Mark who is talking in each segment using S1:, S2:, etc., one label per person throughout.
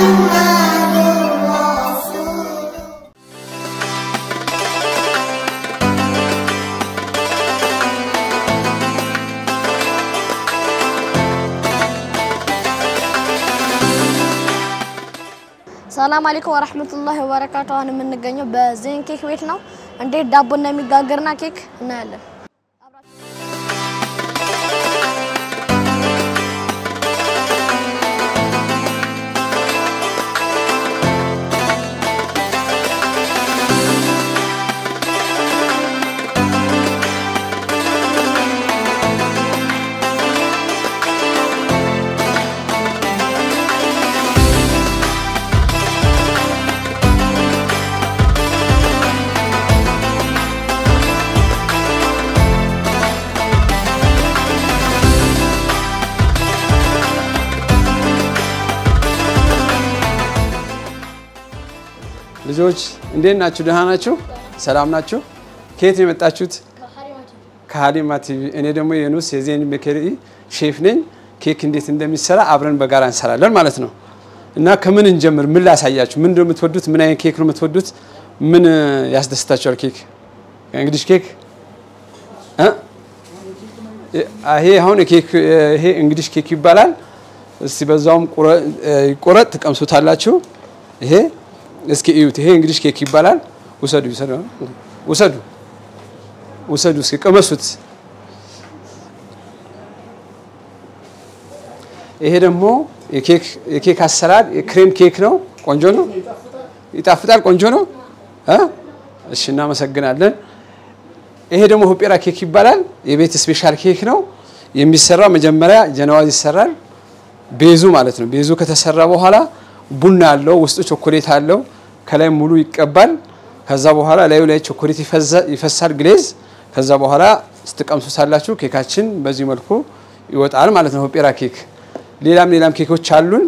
S1: السلام عليكم ورحمة الله وبركاته. أنا من الجنوب بزين كيك بيتنا عندي دابونا ميجاجرنا كيك نعلم.
S2: ልጆች እንዴት ናችሁ? ደህና ናችሁ? ሰላም ናችሁ? ከየት የመጣችሁት? ከሀሊማ ቲቪ። እኔ ደግሞ የኑስ የዜን ቤከሪ ሼፍ ነኝ። ኬክ እንዴት እንደሚሰራ አብረን በጋራ እንሰራለን ማለት ነው። እና ከምን እንጀምር? ምን ላሳያችሁ? ምን እንደምትወዱት? ምን አይነት ኬክ ነው የምትወዱት? ምን ያስደስታችኋል? ኬክ እንግዲህ ኬክ ይሄ አሁን ኬክ ይሄ እንግዲህ ኬክ ይባላል። እስቲ በዛውም ቁረጥ ተቀምሱታላችሁ። ይሄ እስኪ እዩት። ይሄ እንግዲህ ኬክ ይባላል። ወሰዱ እስኪ ቀመሱት። ይሄ ደግሞ የኬክ አሰራር የክሬም ኬክ ነው። ቆንጆ ነው። ይጣፍጣል። ቆንጆ ነው። እሺ እናመሰግናለን። ይሄ ደግሞ ሆጴራ ኬክ ይባላል። የቤት ስፔሻል ኬክ ነው። የሚሰራው መጀመሪያ ጀነዋዝ ይሰራል። ቤዙ ማለት ነው። ቤዙ ከተሰራ በኋላ ቡና አለው፣ ውስጡ ቾኮሌት አለው፣ ከላይ ሙሉ ይቀባል። ከዛ በኋላ ላይ ቾኮሌት ይፈሳል ግሌዝ። ከዛ በኋላ ስትቀምሱታላችሁ ኬካችን በዚህ መልኩ ይወጣል ማለት ነው። ሆጴራ ኬክ። ሌላም ኬኮች አሉን።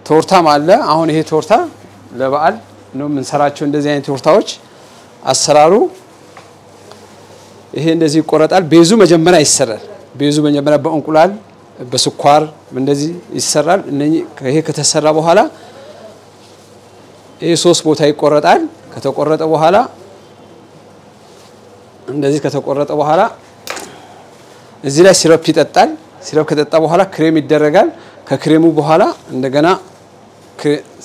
S2: ቶርታም አለ። አሁን ይሄ ቶርታ ለበዓል ነው የምንሰራቸው እንደዚህ አይነት ቶርታዎች። አሰራሩ ይሄ እንደዚህ ይቆረጣል። ቤዙ መጀመሪያ ይሰራል። ቤዙ መጀመሪያ በእንቁላል በስኳር እንደዚህ ይሰራል። ይሄ ከተሰራ በኋላ ይሄ 3 ቦታ ይቆረጣል። ከተቆረጠ በኋላ እንደዚህ ከተቆረጠ በኋላ እዚህ ላይ ሲረፕ ይጠጣል። ሲረፕ ከጠጣ በኋላ ክሬም ይደረጋል። ከክሬሙ በኋላ እንደገና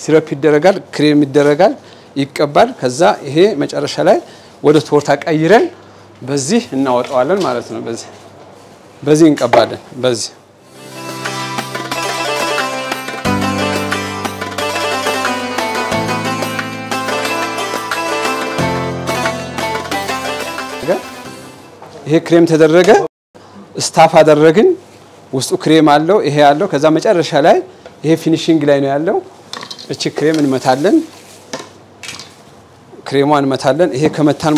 S2: ሲረፕ ይደረጋል፣ ክሬም ይደረጋል፣ ይቀባል። ከዛ ይሄ መጨረሻ ላይ ወደ ቶርታ ቀይረን በዚህ እናወጣዋለን ማለት ነው። በዚህ እንቀባለን። በዚህ ይሄ ክሬም ተደረገ፣ ስታፍ አደረግን። ውስጡ ክሬም አለው፣ ይሄ ያለው። ከዛ መጨረሻ ላይ ይሄ ፊኒሺንግ ላይ ነው ያለው። እቺ ክሬም እንመታለን፣ ክሬሟን እንመታለን። ይሄ ከመታን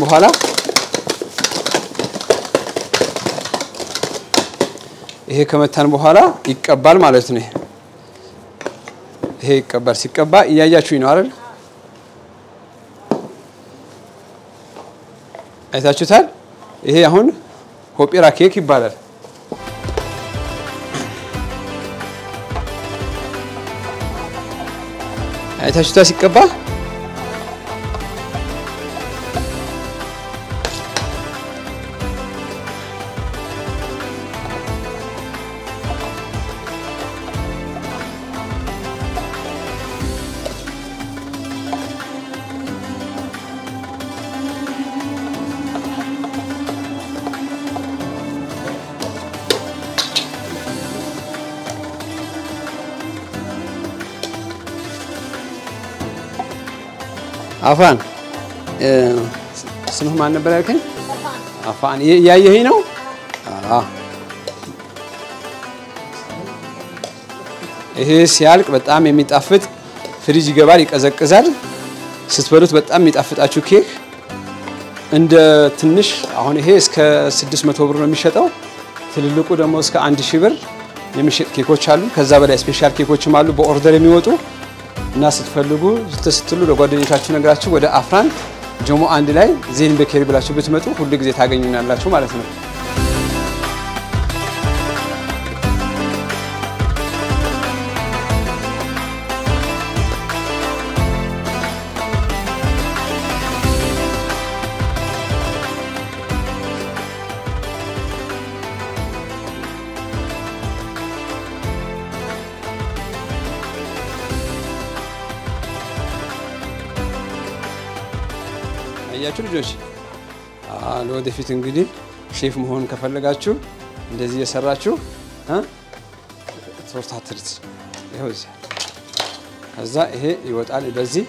S2: በኋላ ይቀባል ማለት ነው። ይሄ ይቀባል። ሲቀባ እያያችሁኝ ነው አይደል? አይታችሁታል? ይሄ አሁን ሆጴራ ኬክ ይባላል። አይታችሁታ ሲቀባ አፋን ስምህ ማን ነበር ያልከኝ? አፋን ያየኸኝ ነው? ይሄ ሲያልቅ በጣም የሚጣፍጥ ፍሪጅ ይገባል ይቀዘቅዛል ስትበሉት በጣም የሚጣፍጣችሁ ኬክ እንደ ትንሽ አሁን ይሄ እስከ 600 ብር ነው የሚሸጠው ትልልቁ ደግሞ እስከ 1000 ብር የሚሸጥ ኬኮች አሉ ከዛ በላይ ስፔሻል ኬኮችም አሉ በኦርደር የሚወጡ እና ስትፈልጉ ስትሉ ለጓደኞቻችሁ ነግራችሁ ወደ አፍራን ጆሞ አንድ ላይ ዜን ቤከሪ ብላችሁ ብትመጡ ሁሉ ጊዜ ታገኙናላችሁ ማለት ነው ያያችሁ ልጆች ለወደፊት እንግዲህ ሼፍ መሆን ከፈለጋችሁ እንደዚህ እየሰራችሁ ሶስት አትርት ይሄው ከዛ ይሄ ይወጣል በዚህ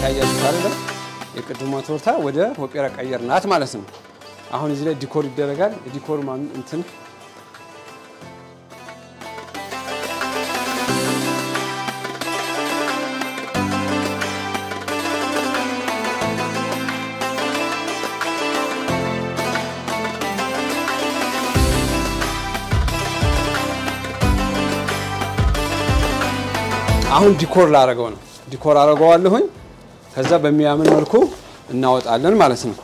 S2: ያያችሁ አይደል የቅድሟ ቶርታ ወደ ሆጴራ ቀየርናት ማለት ነው አሁን እዚህ ላይ ዲኮር ይደረጋል ዲኮር ማን እንትን አሁን ዲኮር ላረጋው ነው ዲኮር አረጋዋለሁኝ ከዛ በሚያምን መልኩ እናወጣለን ማለት ነው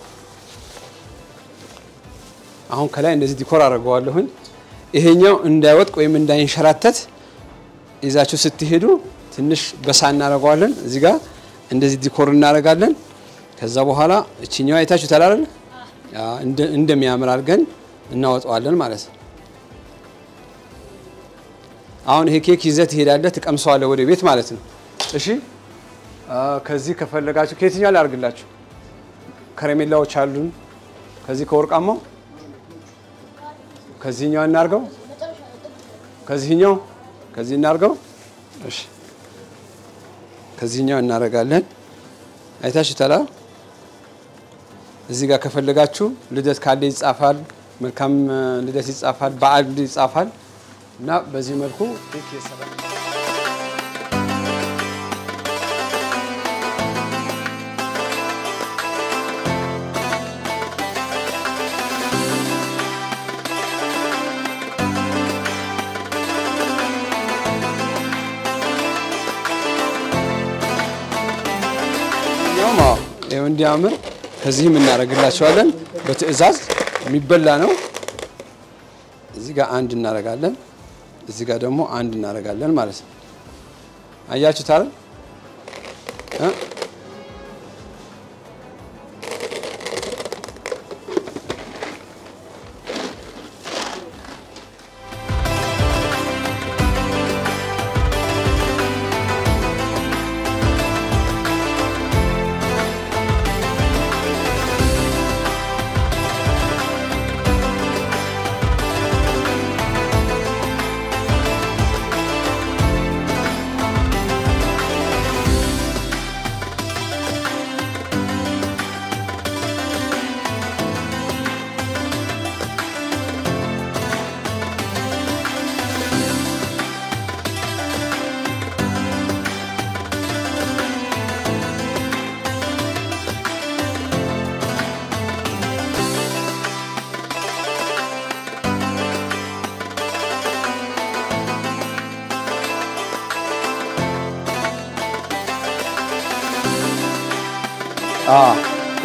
S2: አሁን ከላይ እንደዚህ ዲኮር አረጋዋለሁኝ ይሄኛው እንዳይወጥ ወይም እንዳይንሸራተት ይዛችሁ ስትሄዱ ትንሽ በሳና አረጋዋለን እዚህ ጋር እንደዚህ ዲኮር እናረጋለን ከዛ በኋላ እቺኛው አይታችሁ ታላላል እንደሚያምር አድርገን እናወጣዋለን ማለት ነው አሁን ይሄ ኬክ ይዘት ይሄዳል ተቀምሰዋለሁ ወደ ቤት ማለት ነው እሺ ከዚህ ከፈለጋችሁ ከየትኛው ላርግላችሁ ከረሜላዎች አሉን ከዚህ ከወርቃማው ከዚህኛው እናርገው ከዚህኛው ከዚህ እናርገው እሺ ከዚህኛው እናረጋለን አይታችሁ ታላ እዚህ ጋር ከፈለጋችሁ ልደት ካለ ይጻፋል መልካም ልደት ይጻፋል በዓል ይጻፋል እና በዚህ መልኩ ኬክ ይሰራል ያው እንዲያምር ከዚህም እናረግላቸዋለን በትዕዛዝ የሚበላ ነው እዚህ ጋር አንድ እናረጋለን እዚህ ጋር ደግሞ አንድ እናረጋለን ማለት ነው አያችሁ ታዲያ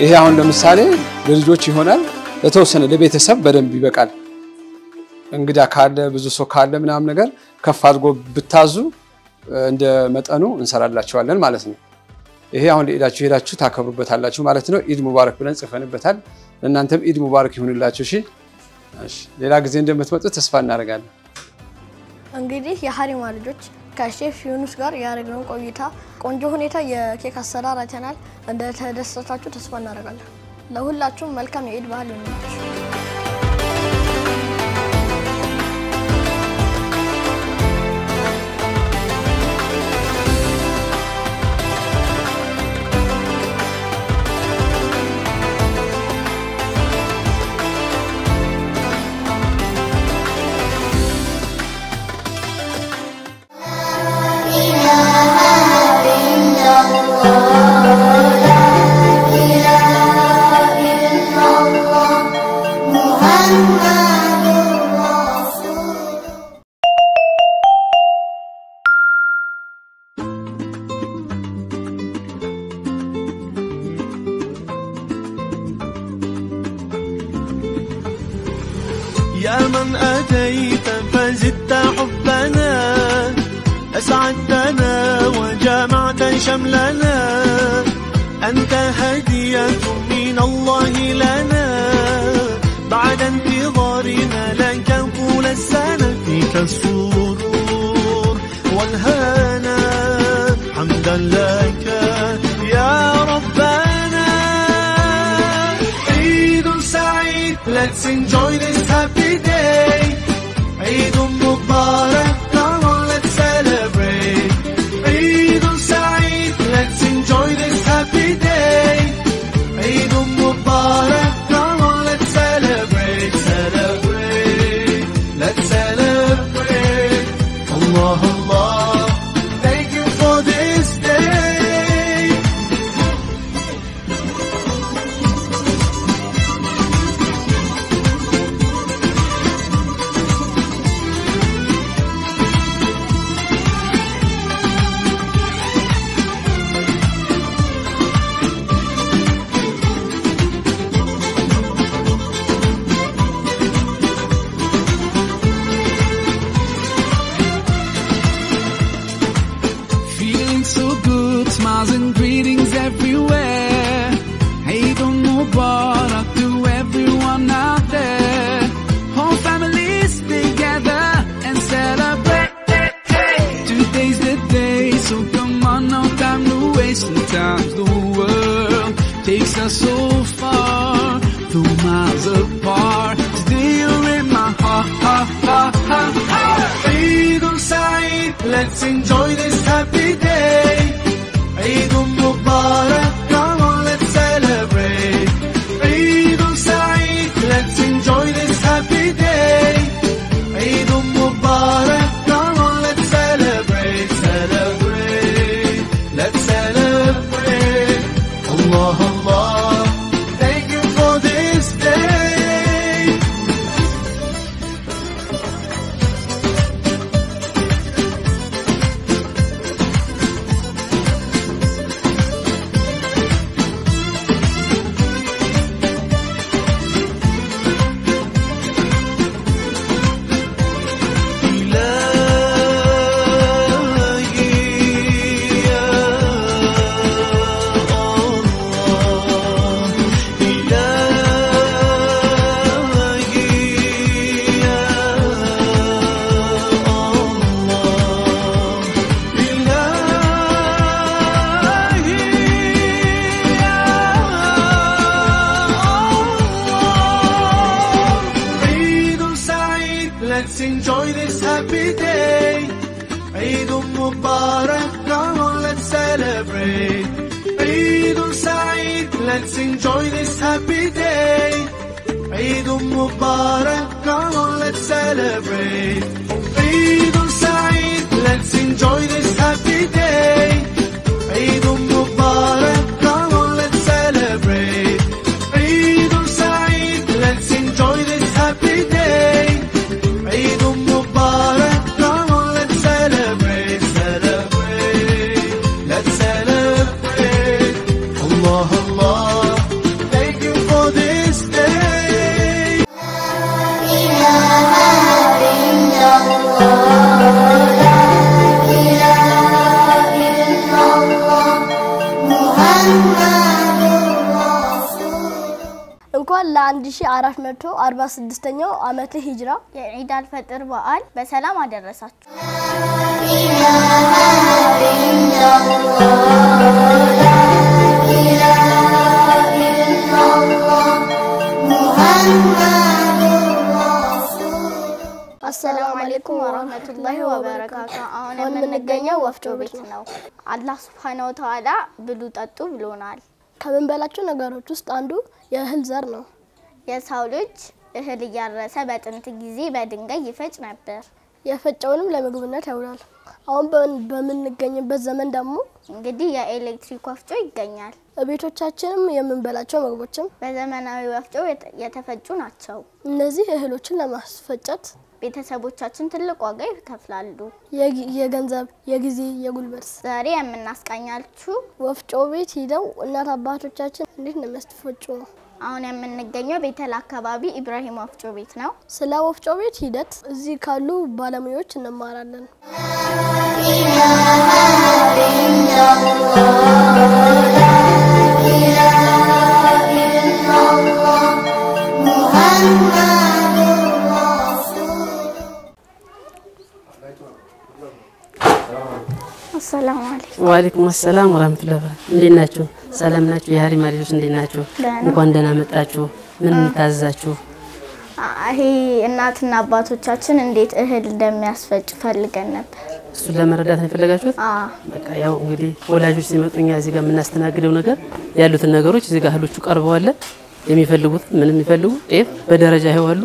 S2: ይሄ አሁን ለምሳሌ ለልጆች ይሆናል ለተወሰነ ለቤተሰብ በደንብ ይበቃል እንግዳ ካለ ብዙ ሰው ካለ ምናም ነገር ከፍ አድርጎ ብታዙ እንደ መጠኑ እንሰራላችኋለን ማለት ነው ይሄ አሁን ለኢዳችሁ ሄዳችሁ ታከብሩበታላችሁ ማለት ነው ኢድ ሙባረክ ብለን ጽፈንበታል ለእናንተም ኢድ ሙባረክ ይሁንላችሁ እሺ ሌላ ጊዜ እንደምትመጡ ተስፋ እናደርጋለን
S1: እንግዲህ የሐሪማ ልጆች ከሼፍ ዩኑስ ጋር ያደረግነው ቆይታ ቆንጆ ሁኔታ የኬክ አሰራር አይተናል እንደተደሰታችሁ ተስፋ እናደርጋለን ለሁላችሁም መልካም የኢድ በዓል ይሁንላችሁ
S3: يا من أتيت فزدت حبنا أسعدتنا وجمعت شملنا أنت هدية من الله لنا بعد انتظارنا لك طول السنة فيك السرور والهنا حمدا لك يا ربنا عيد سعيد let's enjoy this happy day عيد مبارك come on let's celebrate عيد سعيد let's enjoy this happy day عيد مبارك come on let's celebrate celebrate let's celebrate Allah Allah thank you for this day
S4: Feeling so good, smiles and greetings everywhere. Eid Mubarak to everyone out there. Whole families together and celebrate. Today's the day, so come on, no time to waste. Sometimes the world takes us so far, 2 miles apart. Today you're in my heart, heart, heart, heart, heart.
S3: عيد سعيد let's enjoy this happy day عيد مبارك come on let's celebrate عيد سعيد let's enjoy this happy day عيد مبارك come on let's celebrate celebrate let's celebrate Allah Allah thank you for this day Let's enjoy this happy day عيد مبارك come on let's celebrate عيد سعيد let's enjoy this happy day عيد مبارك come on let's celebrate عيد سعيد let's enjoy this happy day عيد مبارك come on let's celebrate عيد سعيد let's enjoy this happy day عيد مبارك come on let's celebrate celebrate let's celebrate Allah Allah thank you for this day
S1: እንኳን ለ1446ኛው ዓመተ ሂጅራ
S5: የዒድ አልፈጥር በዓል በሰላም አደረሳችሁ። አሰላሙ አለይኩም ወራህመቱላሂ ወበረካቱ። አሁን የምንገኘው ወፍጮ ቤት ነው። አላህ Subhanahu Wa Ta'ala ብሉ ጠጡ ብሎናል።
S1: ከምንበላቸው ነገሮች ውስጥ አንዱ የእህል ዘር ነው።
S5: የሰው ልጅ እህል እያረሰ በጥንት ጊዜ በድንጋይ ይፈጭ ነበር።
S1: የፈጨውንም ለምግብነት ያውላል። አሁን በምንገኝበት ዘመን ደግሞ
S5: እንግዲህ የኤሌክትሪክ ወፍጮ ይገኛል።
S1: በቤቶቻችንም የምንበላቸው ምግቦችም
S5: በዘመናዊ ወፍጮ የተፈጩ ናቸው።
S1: እነዚህ እህሎችን ለማስፈጨት
S5: ቤተሰቦቻችን ትልቅ ዋጋ ይከፍላሉ።
S1: የገንዘብ፣ የጊዜ፣ የጉልበት።
S5: ዛሬ የምናስቃኛችሁ
S1: ወፍጮ ቤት ሄደው እናት አባቶቻችን እንዴት ነው የሚያስፈጩ ነው።
S5: አሁን የምንገኘው ቤተል አካባቢ ኢብራሂም ወፍጮ ቤት ነው።
S1: ስለ ወፍጮ ቤት ሂደት እዚህ ካሉ ባለሙያዎች እንማራለን።
S5: السلام عليكم.
S6: وعليكم السلام ورحمة الله وبركاته. እንዴናችሁ? ሰላም ናችሁ? የሃሪ ማሪጆች እንዴናችሁ? እንኳን ደህና መጣችሁ። ምን ታዛችሁ?
S5: ይሄ እናትና አባቶቻችን እንዴት እህል እንደሚያስፈጭ ፈልገን ነበር።
S6: እሱ ለመረዳት ነው የፈለጋችሁት? በቃ ያው እንግዲህ ወላጆች ሲመጡኛ እዚህ ጋር የምናስተናግደው ነገር ያሉትን ነገሮች እዚህ ጋር እህሎቹ ቀርበዋል። የሚፈልጉት ምንም የሚፈልጉ ጤፍ በደረጃ ይዋሉ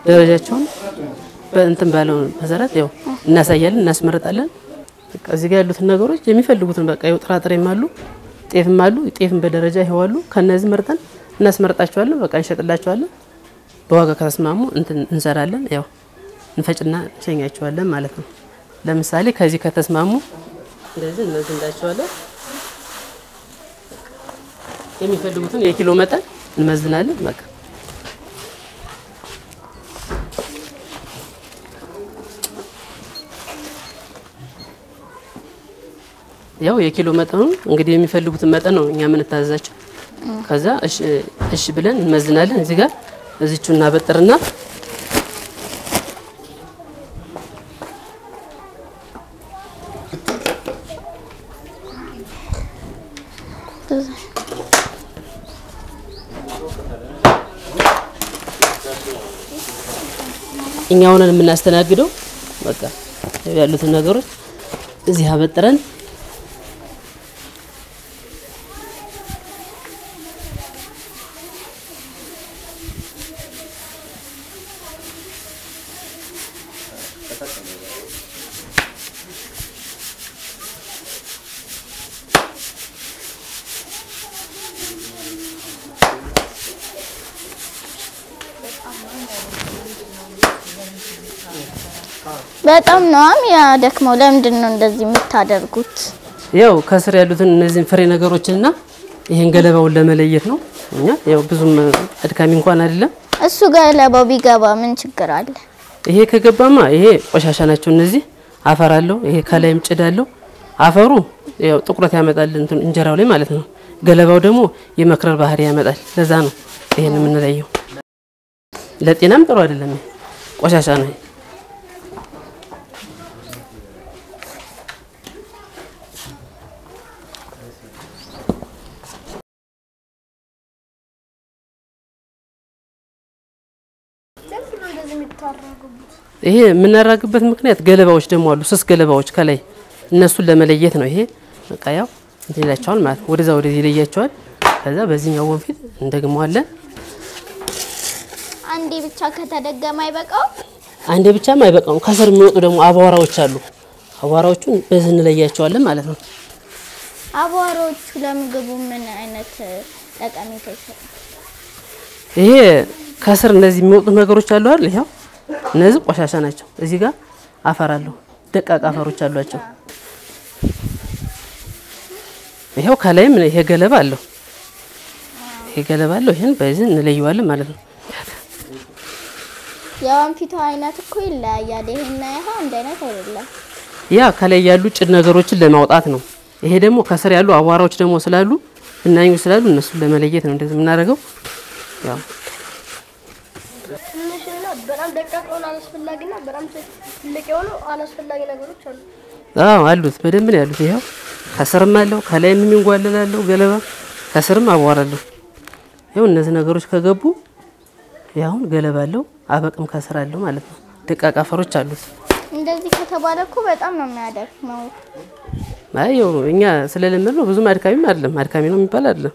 S6: ደረጃቸውን በእንትን ባለው መሰረት ያው እናሳያለን እናስመርጣለን። በቃ እዚህ ጋር ያሉትን ነገሮች የሚፈልጉትን በቃ ያው ጥራጥሬም አሉ ጤፍም አሉ ጤፍም በደረጃ ይዋሉ ከነዚህ መርጠን እናስመርጣቸዋለን። በቃ እንሸጥላቸዋለን። በዋጋ ከተስማሙ እንትን እንሰራለን። ያው እንፈጭና እንሸኛቸዋለን ማለት ነው። ለምሳሌ ከዚህ ከተስማሙ እንደዚህ እንመዝንላቸዋለን። የሚፈልጉትን የኪሎ መጠን እንመዝናለን። በቃ ያው የኪሎ መጠኑ እንግዲህ የሚፈልጉትን መጠን ነው እኛ ምን ታዛዛቸው። ከዛ እሺ ብለን እንመዝናለን። እዚህ ጋር እዚቹና በጥርና እኛውን የምናስተናግደው በቃ ያሉትን ነገሮች እዚህ አበጥረን
S5: በጣም ነው ያደክመው። ለምንድን ነው እንደዚህ የምታደርጉት?
S6: ያው ከስር ያሉትን እነዚህን ፍሬ ነገሮችንና ይሄን ገለባውን ለመለየት ነው። እኛ ያው ብዙም አድካሚ እንኳን አይደለም።
S5: እሱ ገለባው ቢገባ ምን ችግር አለ?
S6: ይሄ ከገባማ ይሄ ቆሻሻ ናቸው። እነዚህ አፈር አለው። ይሄ ከላይም ጭድ አለው። አፈሩ ያው ጥቁረት ያመጣል እንትን እንጀራው ላይ ማለት ነው። ገለባው ደግሞ የመክረር ባህሪ ያመጣል። ለዛ ነው ይሄን የምንለየው። ለጤናም ጥሩ አይደለም። ቆሻሻ ነው። ይሄ የምናራግበት ምክንያት ገለባዎች ደግሞ አሉ ስስ ገለባዎች ከላይ እነሱን ለመለየት ነው። ይሄ በቃ ያው እንትን ይላቸዋል ማለት ወደዛ ወደዚህ ይለያቸዋል። ከዛ በዚህኛው ወንፊት እንደግመዋለን።
S5: አንዴ ብቻ ከተደገመ አይበቃው?
S6: አንዴ ብቻም አይበቃው። ከስር የሚወጡ ደግሞ አቧራዎች አሉ። አቧራዎቹን በዚህ እንለያቸዋለን ማለት ነው።
S5: አቧራዎቹ ለምግቡ ምን አይነት ጠቀሜታ ይሰጣል?
S6: ይሄ ከስር እነዚህ የሚወጡ ነገሮች አሉ አይደል? ይሄው እነዚህ ቆሻሻ ናቸው። እዚህ ጋር አፈር አለው። ደቃቅ አፈሮች አሏቸው። ይሄው ከላይም ይሄ ገለባ አለው። ይሄ ገለባ አለው። ይሄን በዚህ እንለየዋለን ማለት ነው።
S5: የወንፊቱ አይነት እኮ ይለያያል። ይሄና ይሄ አንድ አይነት አይደለም።
S6: ያ ከላይ ያሉ ጭድ ነገሮችን ለማውጣት ነው። ይሄ ደግሞ ከስር ያሉ አቧራዎች ደግሞ ስላሉ እናኙ ስላሉ እነሱን ለመለየት ነው እንደዚህ የምናደርገው። ያው
S1: በጣም ደቃቅ ሆነ አላስፈላጊና በጣም ትልቅ የሆኑ አላስፈላጊ ነገሮች አሉ።
S6: አሉት በደንብ ነው ያሉት። ይሄው ከስርም አለው ከላይም የሚንጓለላለው ገለባ ከስርም አቧራለው። ይሄው እነዚህ ነገሮች ከገቡ ያው ገለባ አለው አበቅም ከስር አለው ማለት ነው። ደቃቅ አፈሮች አሉት።
S5: እንደዚህ ከተባለ እኮ በጣም ነው የሚያደክመው።
S6: አይው እኛ ስለለመድ ነው ብዙም አድካሚም አይደለም። አድካሚ ነው የሚባል አይደለም።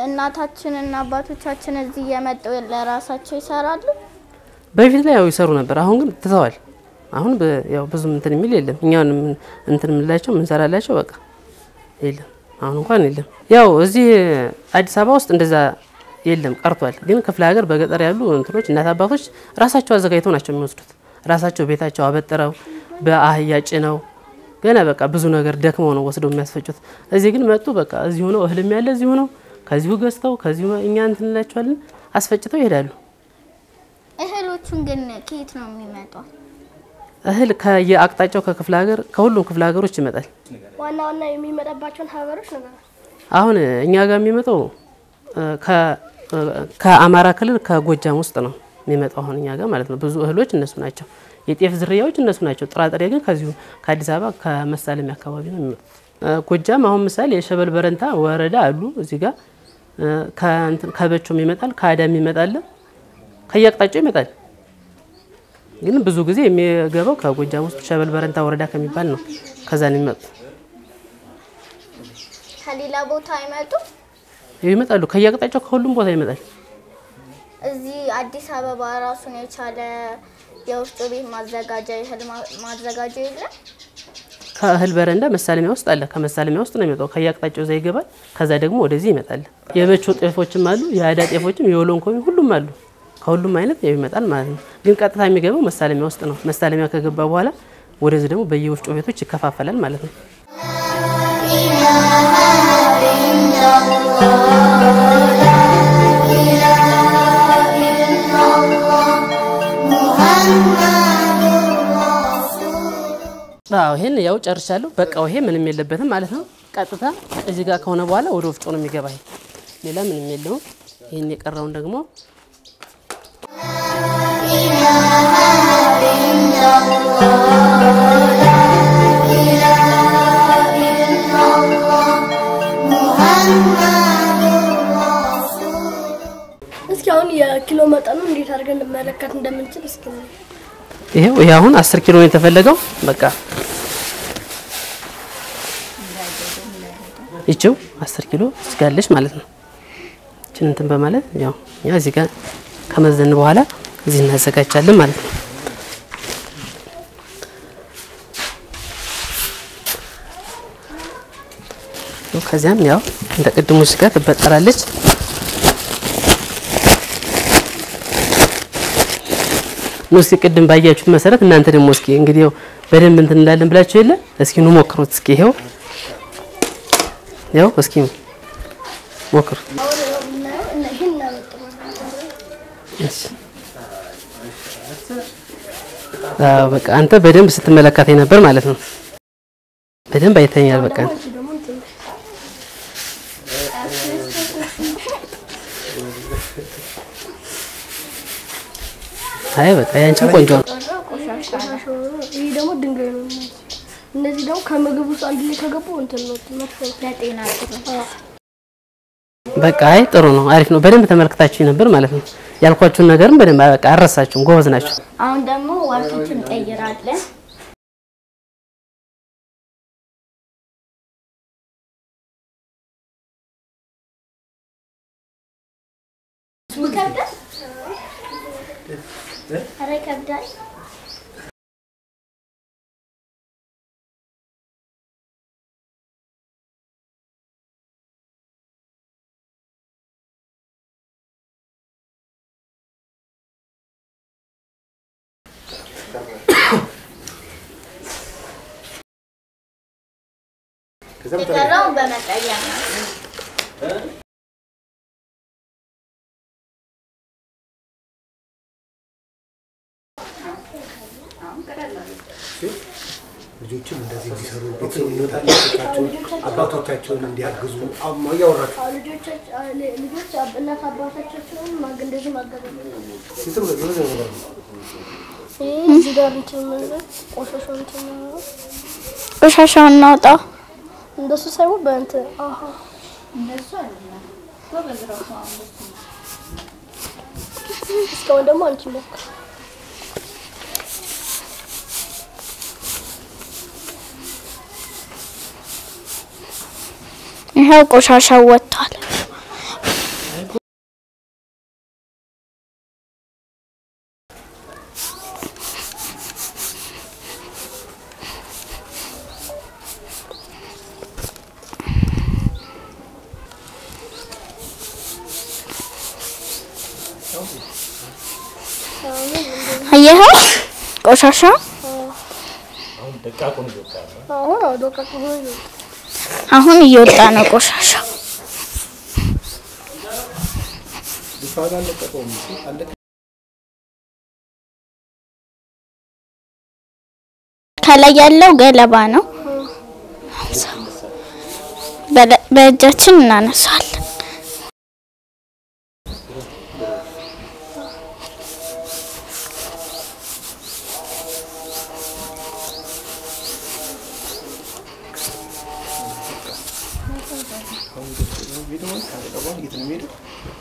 S5: እናታችንና አባቶቻችን እዚህ የመጡ ለራሳቸው ይሰራሉ።
S6: በፊት ላይ ያው ይሰሩ ነበር። አሁን ግን ትተዋል። አሁን ያው ብዙም እንትን የሚል የለም። እኛውን እንትን ምንላቸው ምንሰራላቸው በቃ የለም። አሁን እንኳን የለም። ያው እዚህ አዲስ አበባ ውስጥ እንደዛ የለም ቀርቷል። ግን ክፍለ ሀገር በገጠር ያሉ እንትኖች እናት አባቶች ራሳቸው አዘጋጅተው ናቸው የሚወስዱት። ራሳቸው ቤታቸው አበጥረው በአህያ ጭነው ገና በቃ ብዙ ነገር ደክመው ነው ወስደው የሚያስፈጩት። እዚህ ግን መጡ በቃ እዚሁ ነው እህልም ያለ እዚሁ ነው ከዚሁ ገዝተው ከዚሁ እኛ እንትን እንላቸዋለን አስፈጭተው ይሄዳሉ።
S5: እህሎቹን ግን ከየት ነው የሚመጣው?
S6: እህል ከየአቅጣጫው ከክፍለ ሀገር ከሁሉም ክፍለ ሀገሮች ይመጣል።
S1: ዋና የሚመጣባቸውን ሀገሮች ነው።
S6: አሁን እኛ ጋር የሚመጣው ከአማራ ክልል ከጎጃም ውስጥ ነው የሚመጣው አሁን እኛ ጋር ማለት ነው። ብዙ እህሎች እነሱ ናቸው። የጤፍ ዝርያዎች እነሱ ናቸው። ጥራጥሬ ግን ከዚሁ ከአዲስ አበባ ከመሳለሚያ አካባቢ ነው የሚመጣው። ጎጃም አሁን ምሳሌ የሸበል በረንታ ወረዳ አሉ እዚህ ጋር ከበቾም ይመጣል ከአዳም ይመጣል ከየአቅጣጫው ይመጣል። ግን ብዙ ጊዜ የሚገባው ከጎጃም ውስጥ ሸበል በረንታ ወረዳ ከሚባል ነው። ከዛ ነው የሚመጣው።
S5: ከሌላ ቦታ
S6: ይመጣሉ ከየአቅጣጫው ከሁሉም ቦታ ይመጣል።
S5: እዚህ አዲስ አበባ ራሱን የቻለ የወፍጮ ቤት ማዘጋጃ እህል ማዘጋጃ የለም?
S6: ከእህል በረንዳ መሳለሚያ ውስጥ አለ። ከመሳለሚያ ውስጥ ነው የሚመጣው። ከየአቅጣጫው እዛ ይገባል። ከዛ ደግሞ ወደዚህ ይመጣል። የበቾ ጤፎችም አሉ፣ የአዳ ጤፎችም የወሎንኮም ሁሉም አሉ። ከሁሉም አይነት ይመጣል ማለት ነው። ግን ቀጥታ የሚገባው መሳለሚያ ውስጥ ነው። መሳለሚያ ከገባ በኋላ ወደዚህ ደግሞ በየወፍጮ ቤቶች ይከፋፈላል ማለት ነው። ይሄን ያው ጨርሻለሁ። በቃ ይሄ ምንም የለበትም ማለት ነው። ቀጥታ እዚህ ጋር ከሆነ በኋላ ወደ ወፍጮ ነው የሚገባ። ይሄ ሌላ ምንም የለውም። ይሄን የቀረውን ደግሞ
S1: እስኪ አሁን የኪሎ መጠኑ እንዴት አድርገን መለካት እንደምንችል እስኪ
S6: ይሄው አሁን 10 ኪሎ ነው የተፈለገው። በቃ ይቺው 10 ኪሎ እስካለሽ ማለት ነው። እቺን እንትን በማለት ያው ያ እዚህ ጋር ከመዘን በኋላ እዚህ እናዘጋጃለን ማለት ነው። ከዚያም ያው እንደ ቅድሙ ስጋ ትበጠራለች። እስኪ ቅድም ባያችሁት መሰረት እናንተ ደግሞ እስኪ እንግዲህ በደንብ እንትን እንዳለን ብላችሁ የለ እስኪ ነው ሞክሩት። እስኪ ይሄው እስኪ ሞክሩ። በቃ አንተ በደንብ ስትመለከተኝ ነበር ማለት ነው። በደንብ አይተኛል። በቃ አይ በቃ ያንቺ ቆንጆ ነው።
S1: ይሄ ደግሞ ድንጋይ ነው። እነዚህ ደግሞ ከምግብ ውስጥ አንድ ላይ ከገቡ እንትን ነው ለጤና ጥሩ።
S6: በቃ አይ ጥሩ ነው፣ አሪፍ ነው። በደንብ ተመልክታችሁ ነበር ማለት ነው። ያልኳችሁን ነገርም በደንብ በቃ አረሳችሁም። ጎበዝ ናችሁ።
S5: አሁን ደግሞ ዋርቶችን እንቀይራለን። ይከብዳል። ኧረ ይከብዳል። የቀረውን በመቀየር ነው።
S7: ልጆችም እንደዚህ እንዲሰሩ ቤተሰቦቻቸውን አባቶቻቸውን እንዲያግዙ ያወራችሁ
S1: ልጆች እናት አባቶቻቸውን እንደዚህ ማገዝ እዚህ ጋር
S5: ቆሻሻውን እናውጣ።
S1: እንደሱ ሳይሆን በእንትን
S5: እንደሱ አይደለም። በበዝራው
S1: እስካሁን ደግሞ አንቺ ሞክር።
S5: ይሄው ቆሻሻው ወጥቷል። አየኸው ቆሻሻ
S1: አሁን ደቃቁ ነው።
S5: አሁን እየወጣ ነው ቆሻሻ። ከላይ ያለው ገለባ ነው በእጃችን እናነሳለን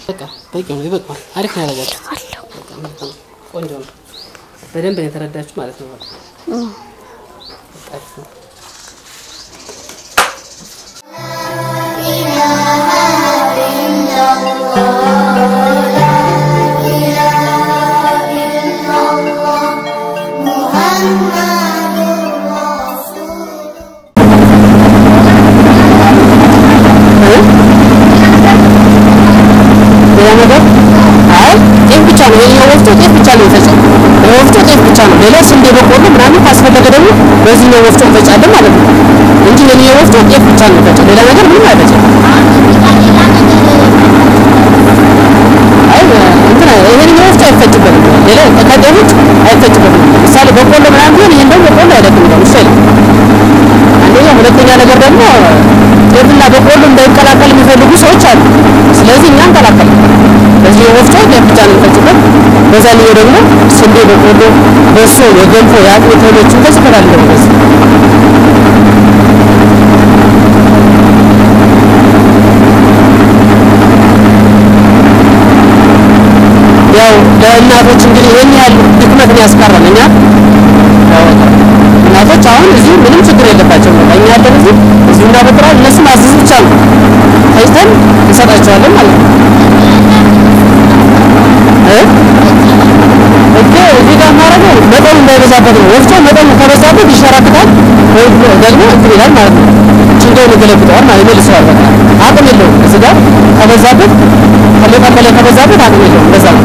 S6: በቃ በቂ ነው ይበቃል አሪፍ ነው ያላጋችሁ ቆንጆ ነው በደንብ ነው የተረዳችሁ ማለት ነው ሌላ ስንዴ በቆሎ ምናምን ካስፈለገ ደግሞ በዚህ ነው ወፍጮ ፈጫለን ማለት ነው እንጂ ለኔ ወፍጮ ጤፍ ብቻ ነው ፈጫ ሌላ ነገር ምንም አይፈጭም አይ እንትና ይሄን ወፍጮ አይፈጭበትም ሌላ ተካደሩት አይፈጭበትም ምሳሌ በቆሎ ምናምን ቢሆን ይሄን ደግሞ በቆሎ አይደለም ነው እሺ አንደኛ ሁለተኛ ነገር ደግሞ ጤፍና በቆሎ እንዳይቀላቀል የሚፈልጉ ሰዎች አሉ ስለዚህ እኛ እንቀላቀል በዚህ ወፍጮ ጤፍ ብቻ ነው ፈጭበት በዛ ላይ ደግሞ ስንዴ በቆሎ በሶ የገንፎ ያጥቶሎቹ ተሰፈራለ በዚህ ያው ለእናቶች እንግዲህ ይሄን ያህል ድክመትን ያስቀረንኛ እናቶች አሁን እዚህ ምንም ችግር የለባቸውም እኛ ያለን እዚህ እና በጥራ እነሱ ማዘዝ ብቻ ነው አይተን እንሰጣቸዋለን ማለት ነው እዚህ ጋር ማረገው መጠኑ እንዳይበዛበት ነው ወፍጮ መጠኑ ከበዛበት ይሸራክታል ወይ ደግሞ እንትን ይላል ማለት ነው ችንጋውን ይገለብጠዋል ማለት ይመልሰዋል በቃ አቅም የለውም እዚህ ጋር ከበዛበት ከመጠን ከበዛበት አቅም የለውም በዛ ነው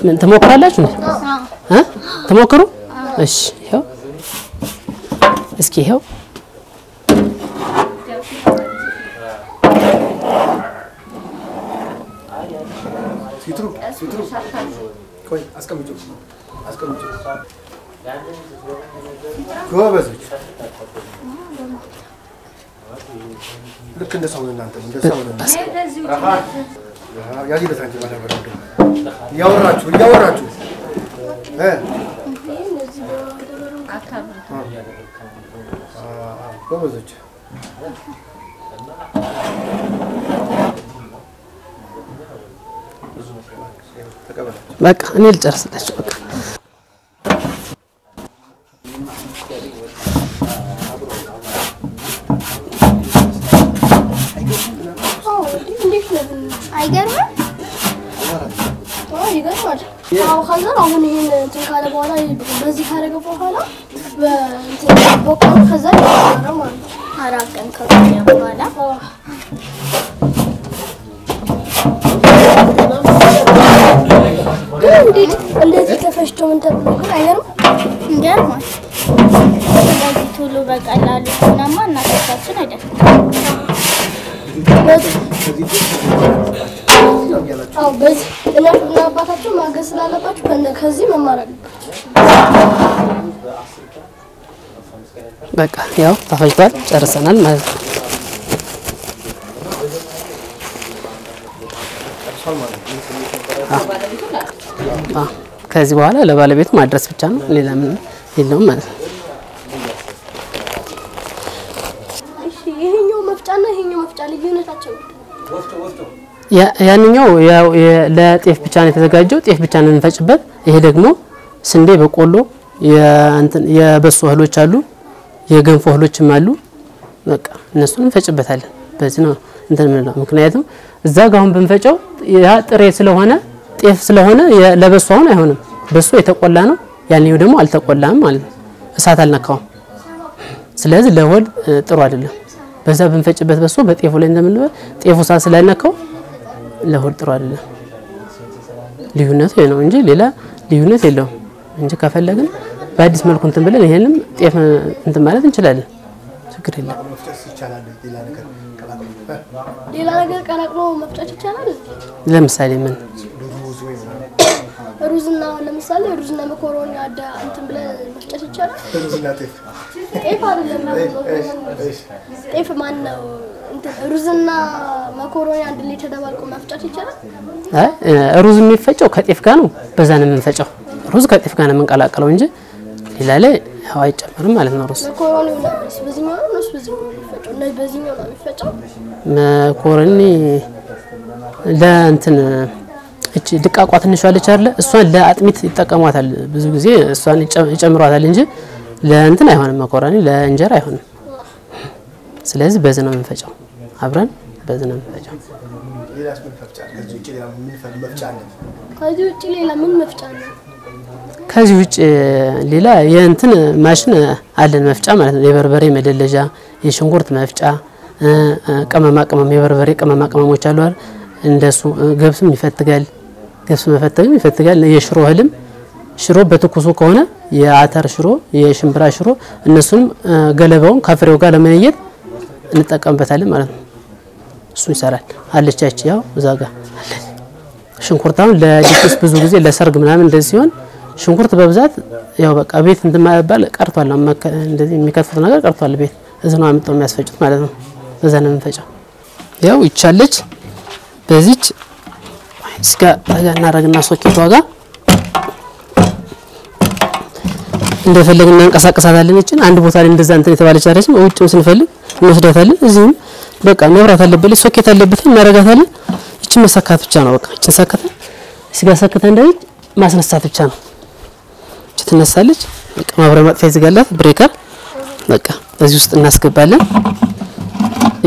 S6: ምን ተሞክራላችሁ ተሞክሩ እሺ ይሄው እስኪ ይሄው
S7: ሲትሩ ቆይ አስቀምጪ ጎበዞች ልክ እንደ ሰው እናንተ እንደ ሰው ነው ያዚ በታንጂ ማዳበረ ያወራችሁ ጎበዞች
S6: በቃ እኔ ልጨርስላችሁ በቃ
S5: አይገርምም
S1: ይገርማል አው ከዛ አሁን ይሄን እንትን ካለ በኋላ በዚህ ካረገ በኋላ በእንትን በቆሎ ከዛ ይሰራል ማለት ነው
S5: አራቀን ከቆየ በኋላ
S1: እንዴት እንደዚህ ተፈሽቶ ምን ተብሎ ግን አይገርም
S5: ይገርማል እንደዚህ ቶሎ በቀላሉ ሆነማ እናቶቻችን አይደለም
S1: አው በዚህ እናትና አባታቸው ማገዝ ስላለባችሁ ከዚህ መማር አለባችሁ
S6: በቃ ያው ተፈጅቷል ጨርሰናል ማለት ነው ከዚህ በኋላ ለባለቤቱ ማድረስ ብቻ ነው ሌላ ምን የለውም ማለት ነው
S1: እሺ ይሄኛው መፍጫና ይሄኛው መፍጫ ልዩነታቸው
S6: ያንኛው ያው ለጤፍ ብቻ ነው የተዘጋጀው ጤፍ ብቻ ነው እንፈጭበት ይሄ ደግሞ ስንዴ በቆሎ የበሶ እህሎች አሉ የገንፎ እህሎችም አሉ በቃ እነሱን እንፈጭበታለን በዚህ ነው እንትን ምን ነው ምክንያቱም እዛ ጋር አሁን ብንፈጨው ያ ጥሬ ስለሆነ ጤፍ ስለሆነ ለበሶ አሁን አይሆንም በሶ የተቆላ ነው ያንኛው ደግሞ አልተቆላም ማለት ነው እሳት አልነካውም ስለዚህ ለሆድ ጥሩ አይደለም በዛ ብንፈጭበት በሶ በጤፉ ላይ እንደምንበል ጤፉ እሳት ስላልነካው ለሆድ ጥሩ አይደለም ልዩነቱ ነው እንጂ ሌላ ልዩነት የለውም እንጂ ከፈለግን በአዲስ መልኩ እንትን ብለን ይሄንም ጤፍ እንትን ማለት እንችላለን ችግር የለም
S1: ሌላ ነገር ቀላቅሎ መፍጨት ይቻላል
S6: ለምሳሌ ምን
S1: ሩዝና ለምሳሌ ሩዝና መኮሮኒ አዳ እንትን ብለን መፍጨት ይቻላል
S7: ሩዝና ጤፍ
S1: ጤፍ አይደለም ጤፍ ማን ነው እንትን ሩዝና መኮሮኒ አንድ ላይ ተደባልቆ መፍጨት ይቻላል
S6: ሩዝ የሚፈጨው ከጤፍ ጋር ነው በዛ ነው የምንፈጨው ሩዝ ከጤፍ ጋር ነው የምንቀላቀለው እንጂ ሌላ ላይ ያው አይጨመርም ማለት ነው ሩዝ
S1: መኮሮኒ ነው በዚህኛው ነው በዚህኛው የሚፈጨው እና በዚህኛው ነው የሚፈጨው
S6: መኮሮኒ ለእንትን እቺ ድቃቋ ትንሽ አለች አይደል እሷን ለአጥሚት ይጠቀሟታል ብዙ ጊዜ እሷን ይጨምሯታል እንጂ ለእንትን አይሆንም መኮሮኒ ለእንጀራ አይሆንም ስለዚህ በዚህ ነው የምንፈጨው አብረን በዚህ ነው የምንፈጨው
S7: ሌላስ ምን ፈጫ ከዚህ ውጪ ሌላ ምን መፍጫ አለ
S1: ከዚህ ውጪ ሌላ ምን መፍጫ አለ
S6: ከዚህ ውጪ ሌላ የእንትን ማሽን አለን መፍጫ ማለት ነው የበርበሬ መደለጃ የሽንኩርት መፍጫ ቅመማ ቅመም የበርበሬ ቅመማ ቅመሞች አሉ አይደል እንደሱ ገብስም ይፈትጋል ገብስ መፈተግም ይፈትጋል የሽሮ እህልም ሽሮ በትኩሱ ከሆነ የአተር ሽሮ የሽምብራ ሽሮ እነሱም ገለባውን ከፍሬው ጋር ለመለየት እንጠቀምበታለን ማለት ነው እሱ ይሰራል አለቻች ያው እዛ ጋር ሽንኩርታውን ለዲስስ ብዙ ጊዜ ለሰርግ ምናምን እንደዚህ ሲሆን ሽንኩርት በብዛት ያው በቃ ቤት እንትማባል ቀርቷል እንደዚህ የሚከትፉት ነገር ቀርቷል ቤት እዚህ ነው አምጣው የሚያስፈጩት ማለት ነው በዛ ነው የምንፈጨው ያው ይቻለች በዚች እስከ ታጋና ረግና ሶኬቷ ጋር እንደፈለግና እንቀሳቀሳታለን እቺን አንድ ቦታ ላይ እንደዛ እንትን የተባለች አይደለም ወጭም ስንፈልግ እንወስዳታለን እዚህም በቃ መብራት አለበት ሶኬት አለበት እናረጋታለን እቺ መሰካት ብቻ ነው በቃ እቺ ሰከተ ስጋ ሰከተ እንደዚህ ማስነሳት ብቻ ነው እቺ ትነሳለች በቃ ማብሪያ ማጥፊያ ይዘጋላት ብሬከር በቃ እዚህ ውስጥ እናስገባለን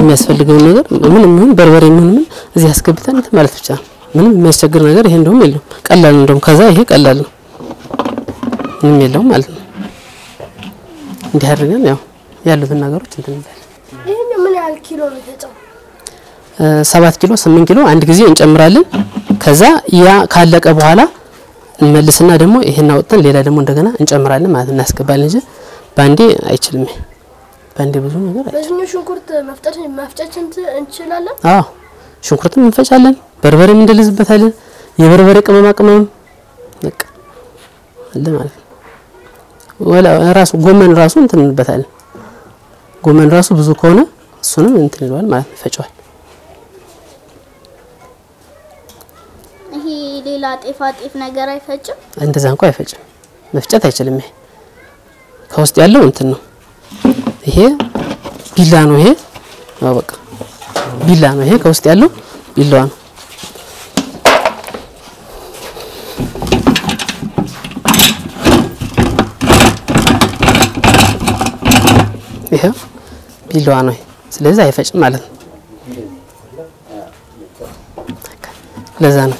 S6: የሚያስፈልገው ነገር ምንም ይሁን በርበሬ ምን እዚህ ያስገብተን እንትን ማለት ብቻ ምንም የሚያስቸግር ነገር ይሄ እንደውም የለም ቀላል ነው እንደውም ከዛ ይሄ ቀላል ነው ምንም የለውም ማለት ነው እንዲህ አድርገን ያው ያሉትን ነገሮች እንትን እንላለን
S1: ይሄ ምን ያህል ኪሎ ነው የፈጨው
S6: 7 ኪሎ 8 ኪሎ አንድ ጊዜ እንጨምራለን ከዛ ያ ካለቀ በኋላ እንመልስና ደግሞ ይሄን አውጥተን ሌላ ደግሞ እንደገና እንጨምራለን ማለት እናስገባለን እንጂ ባንዴ አይችልም ባንዴ ብዙ ነገር
S1: በዚህኛው ሽንኩርት መፍጨት እንችላለን
S6: አዎ ሽንኩርትም እንፈጫለን በርበሬም እንደልዝበታለን የበርበሬ ቅመማ ቅመም በቃ አለ ማለት ነው ወላ ራሱ ጎመን ራሱ እንትን እንበታለን ጎመን ራሱ ብዙ ከሆነ እሱንም እንትን ይሏል ማለት ነው ፈጫዋል
S5: ይሄ ሌላ ጤፍ ነገር አይፈጭም
S6: እንደዛ እንኳን አይፈጭም መፍጨት አይችልም ይሄ ከውስጥ ያለው እንትን ነው ይሄ ቢላ ነው ይሄ በቃ ቢላ ነው ይሄ ከውስጥ ያለው ቢላዋ ነው ይሄ ቢላዋ ነው ስለዚህ አይፈጭም ማለት ነው ለዛ ነው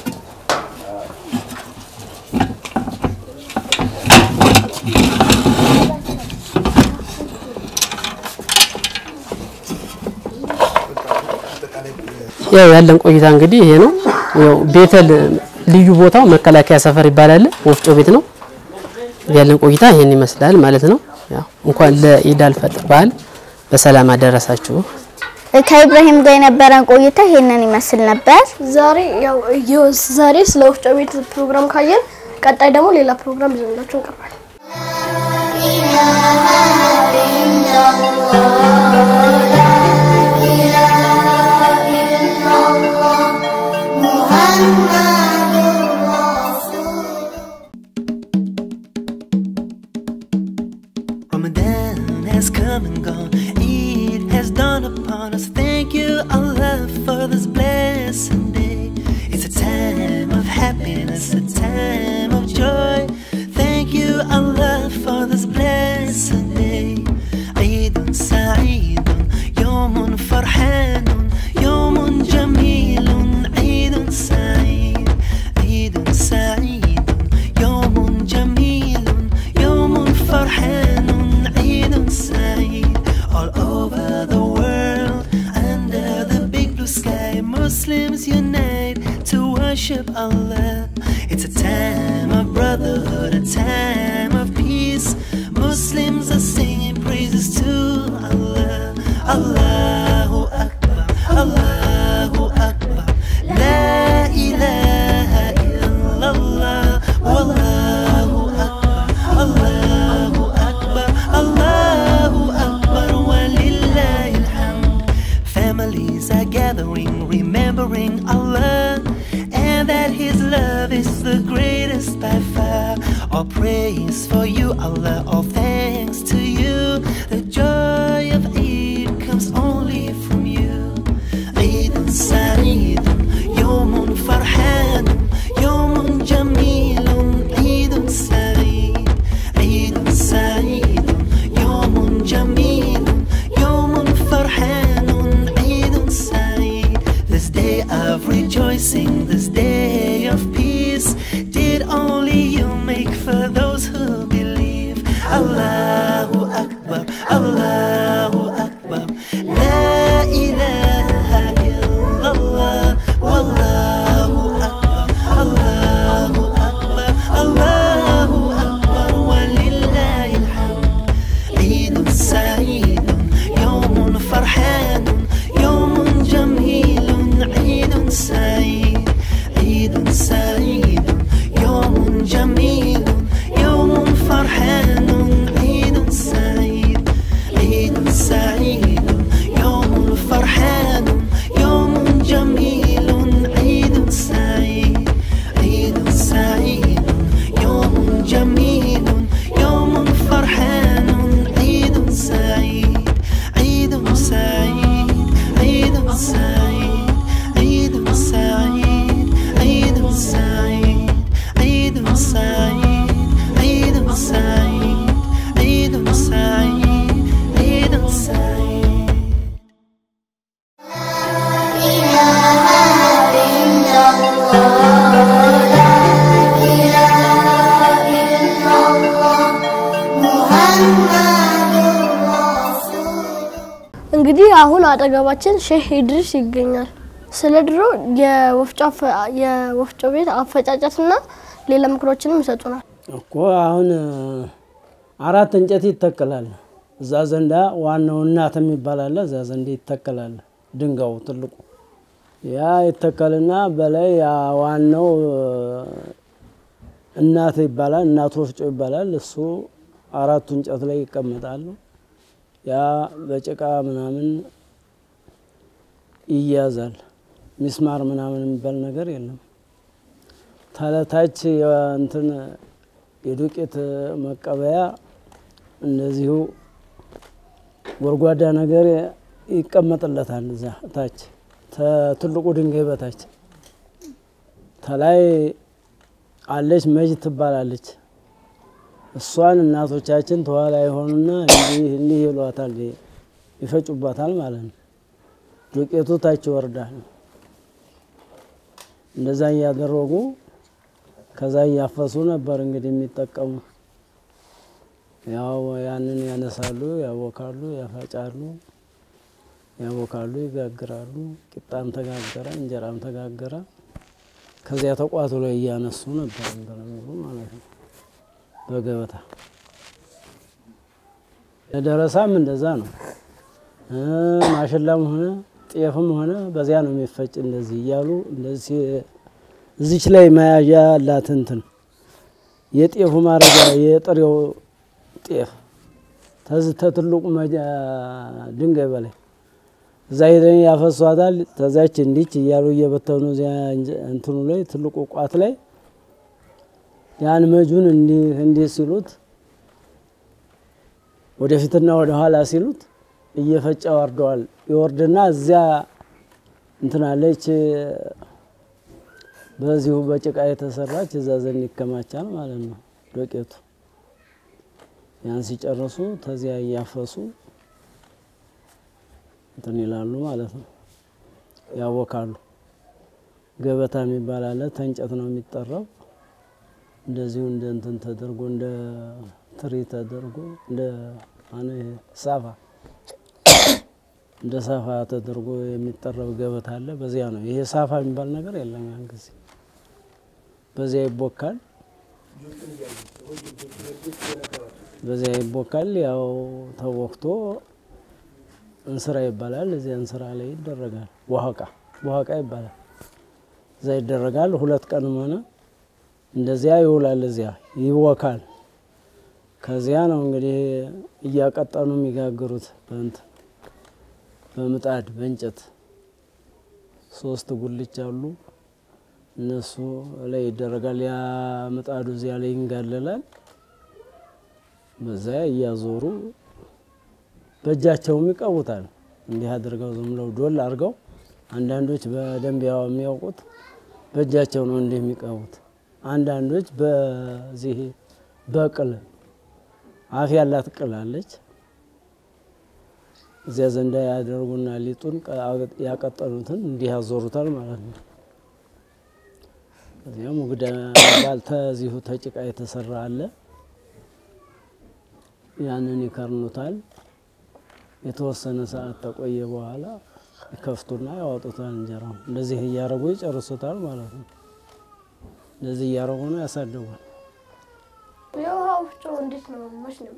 S6: ያው ያለን ቆይታ እንግዲህ ይሄ ነው ያው ቤተል ልዩ ቦታው መከላከያ ሰፈር ይባላል ወፍጮ ቤት ነው ያለን ቆይታ ይሄን ይመስላል ማለት ነው ያው እንኳን ለኢድ አልፈጥር በዓል በሰላም አደረሳችሁ
S5: ከኢብራሂም ጋር የነበረን ቆይታ ይሄንን ይመስል ነበር
S1: ዛሬ ስለ ወፍጮ ቤት ፕሮግራም ካየን ቀጣይ ደግሞ ሌላ ፕሮግራም ይዘንላችሁ እንቀርባለን
S3: Ramadan has come and gone, Eid has dawned upon us. Thank you, Allah, for this blessed day. It's a time of happiness, a time of joy. Thank you, Allah, for this blessed day. Eidun Sa'idun, Yawmun Farhanun, Yawmun Jamilun, Eidun Sa'id, Eidun Sa'idun, Yawmun Jamilun, Yawmun Farhanun, Eidun Sa'id. All over the world, under the big blue sky, Muslims unite. Allah. It's a time of brotherhood, a time of peace. Muslims are singing praises to Allah. Allahu Akbar, Allahu Akbar. La ilaha illallah. Wallahu Akbar, Allahu Akbar, Allahu Akbar. Walillahil hamd. Families are gathering, remembering Allah, and that His love is the greatest by far. All praise for you, Allah, all thanks to you. The joy of Eid comes only from you. Eid Sa'id, Yawmun Farhan, Yawmun Jamilun. Eid Sa'id, Eid Sa'id, Yawmun Jamilun, Yawmun Farhanun. Eid Sa'id, this day of rejoicing, this day of peace, did only you make for those who believe. Allahu Akbar, Allahu Akbar. La ilaha illallah. Wallahu Akbar, Allahu Akbar, Allahu Akbar. Walillahil hamd. Eid Sa'id, Yawmun Farhan, Yawmun Jamilun. Eid Sa'id, Eid Sa'id, Yawmun Jamilun, Yawmun Farhanun. Eid Sa'id, Eid Sa'id, Yawmun Farhanun, Yawmun Jamilun. Eid Sa'id, Eid Sa'id, Yawmun Jamilun, Yawmun Farhanun. Eid Sa'id, Eid Sa'id, Eid Sa'id, Eid Sa'id, Eid Sa'id, Eid Sa'id, Eid Sa'id, Eid Sa'id, Eid Sa'id.
S1: እንግዲህ አሁን አጠገባችን ሼህ ኢድሪስ ይገኛል። ስለ ድሮ የወፍጮ ቤት አፈጫጨትና ሌላ ምክሮችንም ይሰጡናል።
S8: እኮ አሁን አራት እንጨት ይተከላል። እዛ ዘንዳ ዋናው እናት የሚባል እዛ ዘንዳ ይተከላል። ድንጋው ትልቁ ያ ይተከልና በላይ ያ ዋናው እናት ይባላል፣ እናት ወፍጮ ይባላል። እሱ አራቱ እንጨት ላይ ይቀመጣሉ። ያ በጭቃ ምናምን ይያዛል። ሚስማር ምናምን የሚባል ነገር የለም። ታለታች እንትን የዱቄት መቀበያ እንደዚሁ ጎርጓዳ ነገር ይቀመጥለታል። እዛ ታች ትልቁ ድንጋይ በታች ተላይ አለች መጅ ትባላለች። እሷን እናቶቻችን ተዋላ ይሆኑና እንዲህ ይሏታል፣ ይፈጩባታል ማለት ነው። ዱቄቱ ታች ወርዳል። እንደዛ ያደረጉ ከዛ ያፈሱ ነበር እንግዲህ የሚጠቀሙ። ያው ያንን ያነሳሉ፣ ያቦካሉ፣ ያፈጫሉ፣ ያቦካሉ፣ ይጋግራሉ። ቂጣም ተጋገረ፣ እንጀራም ተጋገረ። ከዚያ ተቋቱ ላይ ያነሱ ነበር እንደነሱ ማለት ነው። በገበታ ለደረሳም እንደዛ ነው። ማሽላም ሆነ ጤፍም ሆነ በዚያ ነው የሚፈጭ። እንደዚህ ይያሉ እንደዚህ እዚች ላይ ማያዣ ያላት እንትን የጤፉ ማረጃ የጥሬው ጤፍ ተዝተትልቁ ድንጋይ በላይ እዛ ሄደን ያፈሷታል። ተዛች እንዲች ይያሉ እየበተኑ እዚያ እንትኑ ላይ ትልቁ ቋት ላይ ያን መጁን እንዲህ ሲሉት ወደፊትና ወደ ኋላ ሲሉት እየፈጨ ወርደዋል። ይወርድና እዚያ እንትና አለች በዚሁ በጭቃ የተሰራች እዛ ዘንድ ይከማቻል ማለት ነው ዱቄቱ። ያን ሲጨርሱ ተዚያ ያፈሱ እንትን ይላሉ ማለት ነው፣ ያቦካሉ። ገበታ የሚባል አለ፣ ተንጨት ነው የሚጠራው። እንደዚሁ እንደ እንትን ተደርጎ እንደ ትሪ ተደርጎ እንደ ሳፋ እንደ ሳፋ ተደርጎ የሚጠራው ገበታ አለ። በዚያ ነው። ይሄ ሳፋ የሚባል ነገር የለም ያን ጊዜ። በዚያ ይቦካል በዚያ ይቦካል ያው ተወክቶ እንስራ ይባላል እዚያ እንስራ ላይ ይደረጋል ወሃቃ ይባላል እዛ ይደረጋል 2 ቀን ሆነ እንደዚያ ይውላል እዚያ ይወካል ከዚያ ነው እንግዲህ እያቀጠኑ የሚጋግሩት በምጣድ በእንጨት 3 ጉልቻ አሉ እነሱ ላይ ይደረጋል ያ ምጣዱ እዚያ ላይ ይንጋለላል በዛ ያዞሩ በእጃቸው ይቀውታል እንዲህ አድርገው ዝም ብለው ዶል አድርገው አንዳንዶች በደንብ ያው የሚያውቁት በእጃቸው ነው እንዲህ የሚቀውት አንዳንዶች በዚህ በቅል አፍ ያላት ቅላለች እዚያ ዘንዳ ያደርጉና ሊጡን ያቀጠሉትን እንዲህ ያዞሩታል ማለት ነው እዚያም ወግዳ ባልተዚሁ ተጭቃ የተሰራ አለ ያንን ይከርኑታል የተወሰነ ሰዓት ተቆየ በኋላ ይከፍቱና ያወጡታል እንጀራው እንደዚህ ያረጉ ይጨርሱታል ማለት ነው እንደዚህ ያረጉ ነው ያሳደጉት
S1: የውሃው ወፍጮ እንዴት ነው መች ነው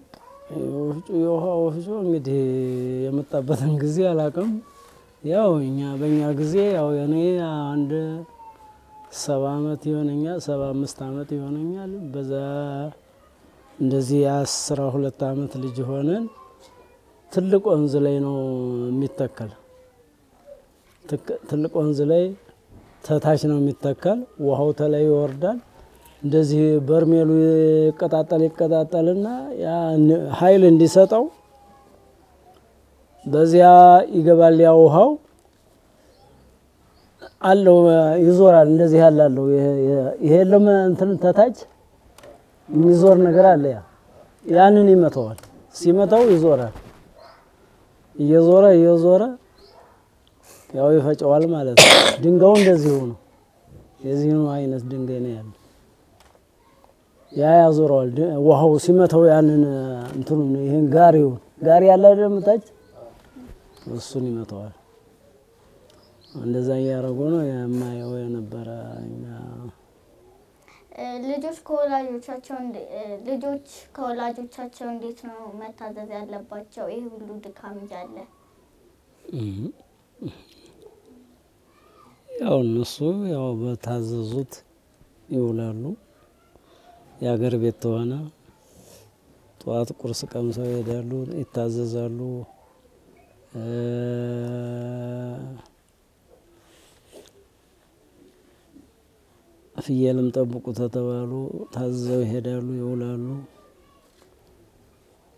S8: የውሃው ወፍጮ እንግዲህ የመጣበትን ጊዜ አላውቅም ያው እኛ በእኛ ጊዜ ያው የኔ አንድ 7 አመት ይሆነኛል 75 አመት ይሆነኛል በዛ እንደዚህ 12 አመት ልጅ ሆነን ትልቅ ወንዝ ላይ ነው የሚተከል ትልቅ ወንዝ ላይ ተታች ነው የሚተከል ውሃው ተላይ ይወርዳል እንደዚህ በርሜሉ ይቀጣጠልና ያ ኃይል እንዲሰጠው በዚያ ይገባል ያ ውሃው አለው ይዞራል እንደዚህ ያላለው ይሄ ለማ እንትን ተታች የሚዞር ነገር አለ ያንን ይመታዋል ሲመታው ይዞራል እየዞረ ያው ይፈጨዋል ማለት ነው ድንጋው እንደዚህ ሆኖ የዚህኑ አይነት ድንጋይ ነው ያለው ያዞራል ውሃው ሲመታው ያንን እንትኑ ይሄን ጋሪ ያለ ደምታች እሱን ይመታዋል እንደዛ ያረጉ ነው የማየው የነበረ
S5: ልጆች ከወላጆቻቸው እንዴት ነው መታዘዝ ያለባቸው ይሄ ሁሉ ድካም ያለ
S8: ያው እነሱ ያው በታዘዙት ይውላሉ ያገር ቤት ተሆነ ጧት ቁርስ ቀምሰው ይሄዳሉ ይታዘዛሉ ፍየልም ጠብቁ ተተባሉ ታዘው ይሄዳሉ ይውላሉ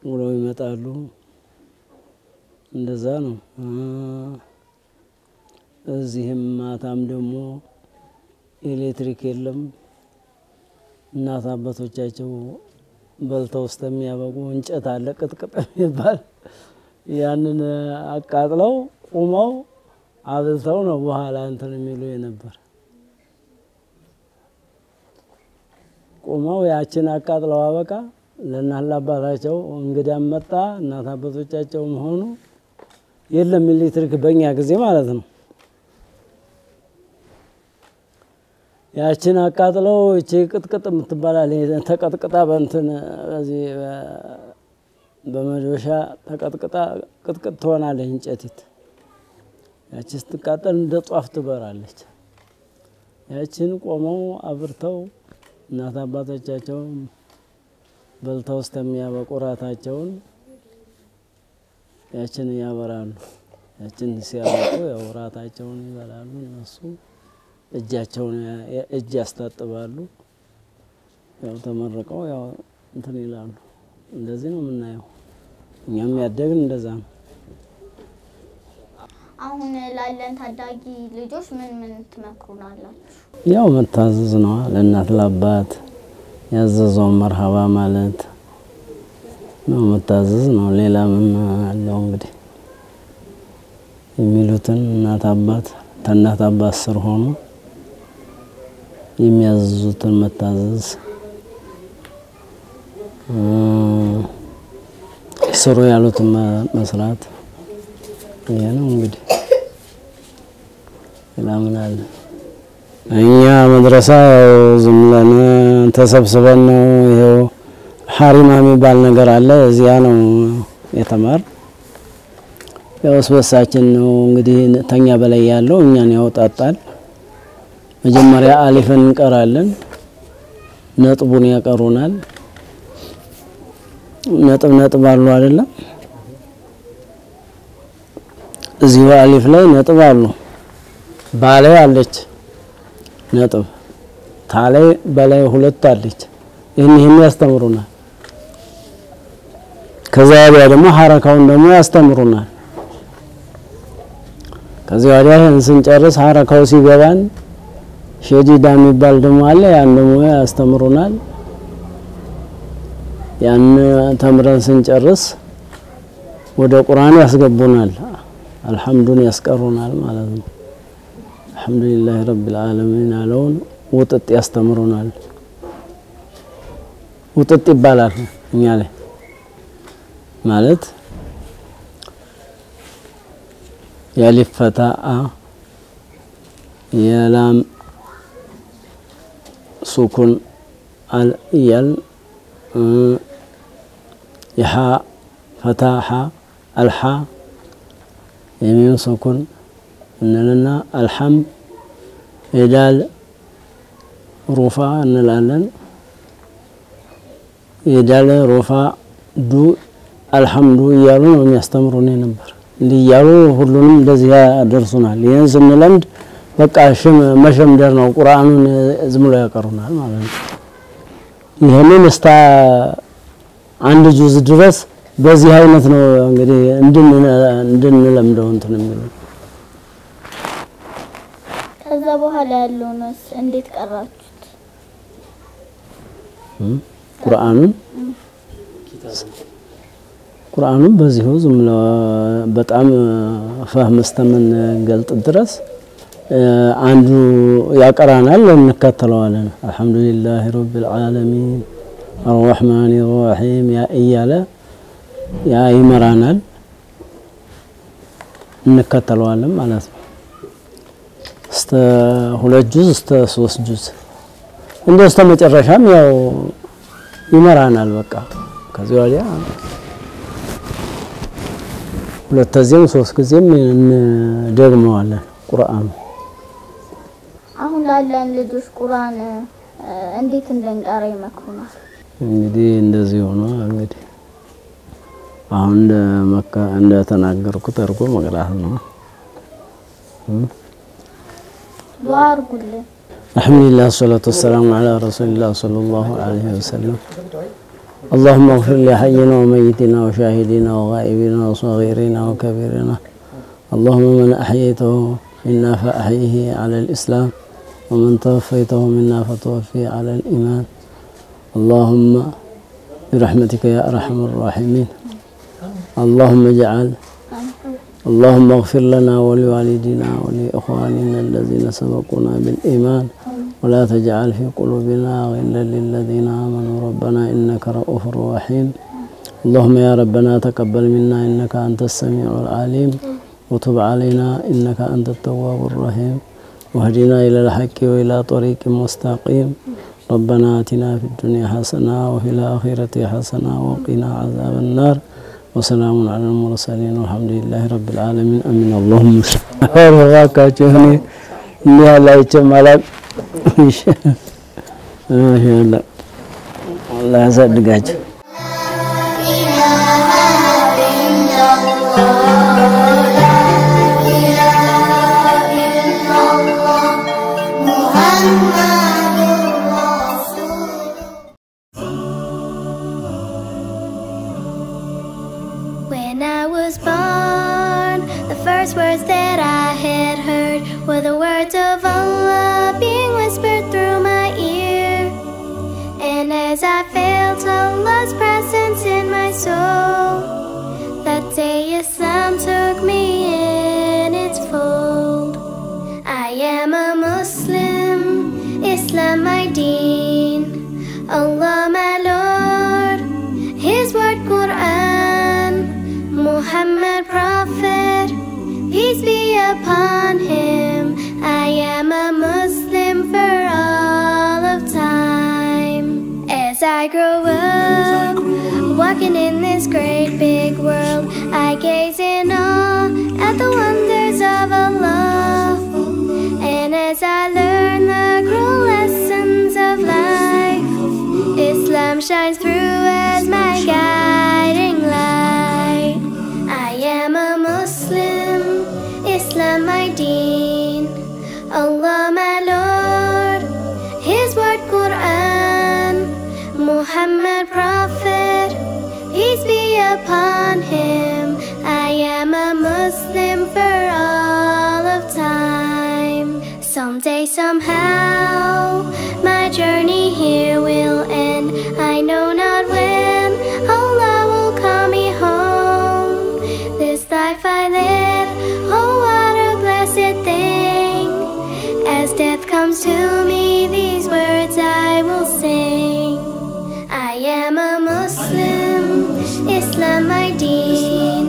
S8: ውለው ይመጣሉ እንደዛ ነው እዚህም ማታም ደግሞ ኤሌክትሪክ የለም እናት አባቶቻቸው በልተው ስለሚያበቁ እንጨት አለ ቅጥቅጥ ይባል ያንን አቃጥለው ቆመው አብልተው ነው በኋላ እንትን የሚሉ የነበር ቆመው ያችን አቃጥለው አበቃ ለእናት አባታቸው እንግዳም መጣ እናት አባቶቻቸውም ሆኑ የለም ኤሌክትሪክ በእኛ ጊዜ ማለት ነው ያችን አቃጥለው እቺ ቅጥቅጥ የምትባላል ተቀጥቅጣ በእንትን እዚህ በመዶሻ ተቀጥቅጣ ቅጥቅጥ ትሆናለች እንጨቲት ያቺ ስትቃጠል እንደ ጧፍ ትበራለች ያችን ቆመው አብርተው እናት አባቶቻቸው በልተው ስለሚያበቁ ራታቸውን ያችን ያበራሉ ያችን ሲያበቁ ያው ራታቸውን ይበላሉ እነሱ እጃቸውን እጅ ያስታጥባሉ ያው ተመረቀው ያው እንትን ይላሉ እንደዚህ ነው የምናየው እኛም ያደግን እንደዛ ነው
S5: አሁን ላለን ታዳጊ ልጆች ምን ትመክሩናላችሁ
S8: ያው መታዘዝ ነው ለእናት ለአባት ያዘዘው መርሃባ ማለት ነው መታዘዝ ነው ሌላ ምን አለው እንግዲህ የሚሉትን እናት አባት ስር ሆኖ የሚያዝዙትን መታዘዝ ስሩ ያሉትን መስራት ይሄ ነው እንግዲህ ሌላ ምን አለ እኛ መድረሳ ዝም ብለን ተሰብስበን ነው ይሄው ሐሪማ የሚባል ነገር አለ እዚያ ነው የተማር ያው ስበሳችን ነው እንግዲህ ተኛ በላይ ያለው እኛን ያወጣጣል መጀመሪያ አሊፍን እንቀራለን ነጥቡን ያቀሩናል ነጥብ አሉ አይደለም እዚሁ አሊፍ ላይ ነጥብ አሉ ባላይ አለች ነጥብ ታላይ በላይ ሁለት አለች ይሄን ያስተምሩናል ከዛ ወዲያ ደግሞ ሐረካውን ደግሞ ያስተምሩናል ከዛ ወዲያ ስንጨርስ ሐረካው ሲገባን ሸዲዳ የሚባል ደግሞ አለ ያን ደግሞ ያስተምሩናል ያን ተምረን ስንጨርስ ወደ ቁርአን ያስገቡናል አልহামዱን ያስቀሩናል ማለት ነው አልহামዱሊላህ ረብል ዓለሚን አለውን ወጥጥ ያስተምሩናል ወጥጥ ይባላል እኛ ላይ ማለት ያሊፍ ፈታአ የላም ሱኩን አልያል ይሃ ፈታሐ አልሃ የሚም ሱኩን እንልና አልሐም የዳል ሩፋ እንላለን የዳል ሩፋ ዱ አልহামዱ ይያሉ ነው የሚያስተምሩን ነበር እንዲያሉ ሁሉንም እንደዚህ ያደርሱናል ይሄን ስንለምድ በቃ መሸምደር ነው ቁርአኑን ዝም ብሎ ያቀሩናል ማለት ነው ይሄንን እስታ አንድ ጁዝ ድረስ በዚህ አይነት ነው እንግዲህ እንድንለምደው እንትን የሚለው
S5: ከዛ በኋላ ያለውንስ እንዴት ቀራችሁት ቁርአኑን በዚሁ ዝም ብሎ በጣም ፈህም እስተምን ገልጥ ድረስ አንዱ ያቀራናል እንከተለዋለን አልহামዱሊላህ ረብል ዓለሚን الرحمن الرحيم ያ እያለ ያ ይመራናል እንከተለዋለን ማለት ነው እስተ 2 ጁዝ እስተ 3 ጁዝ እንደስተ መጨረሻም ያው ይመራናል በቃ ከዚህ ወዲያ ሁለተዚህም 3 ጊዜም እንደግመዋለን ቁርአን አሁን ላለን ልጆች ቁርአን እንዴት እንደንቀራ ይመክሩናል
S8: እንግዲህ እንደዚህ ሆኖ እንግዲህ አሁን መካ እንደተናገርኩት አርጎ መቅራት ነው
S5: ዱአርጉልን
S8: አልহামዱሊላህ ሰላቱ ወሰላሙ ዐላ ረሱሊላህ ሰለላሁ ዐለይሂ ወሰለም اللهم اغفر لحينا وميتنا وشاهدنا وغائبنا وصغيرنا وكبيرنا اللهم من أحييته منا فأحيه على الإسلام ومن توفيته منا فتوفيه على الإيمان اللهم برحمتك يا أرحم الراحمين اللهم اغفر لنا ولوالدينا ولإخواننا الذين سبقونا بالإيمان ولا تجعل في قلوبنا غلا للذين آمنوا ربنا إنك رؤوف رحيم اللهم يا ربنا تقبل منا إنك أنت السميع العليم وتب علينا إنك أنت التواب الرحيم واهدنا إلى الحق وإلى طريق مستقيم ربنا آتنا في الدنيا حسنة وفي الآخرة حسنة وقنا عذاب النار وسلام على المرسلين والحمد لله رب العالمين أمين اللهم وبارك جهني إني لا يتمالك ما شاء الله الله يصدقك
S9: When I was born, the first words that I had heard were the words of Allah being whispered through my ear. And as I felt Allah's I grow up, walking in this great big world, I gaze in awe at the wonders of Allah. And as I learn the cruel lessons of life, Islam shines through as my guiding light. I am a Muslim, Islam my deen, Allah my Lord, His word Quran, Muhammad Prophet, peace be upon him. I am a Muslim for all of time. Someday, somehow, my journey here will end. I know not when Allah will call me home. This life I live, oh what a blessed thing. As death comes to me, these words I will sing. I am a Muslim, Islam my deen,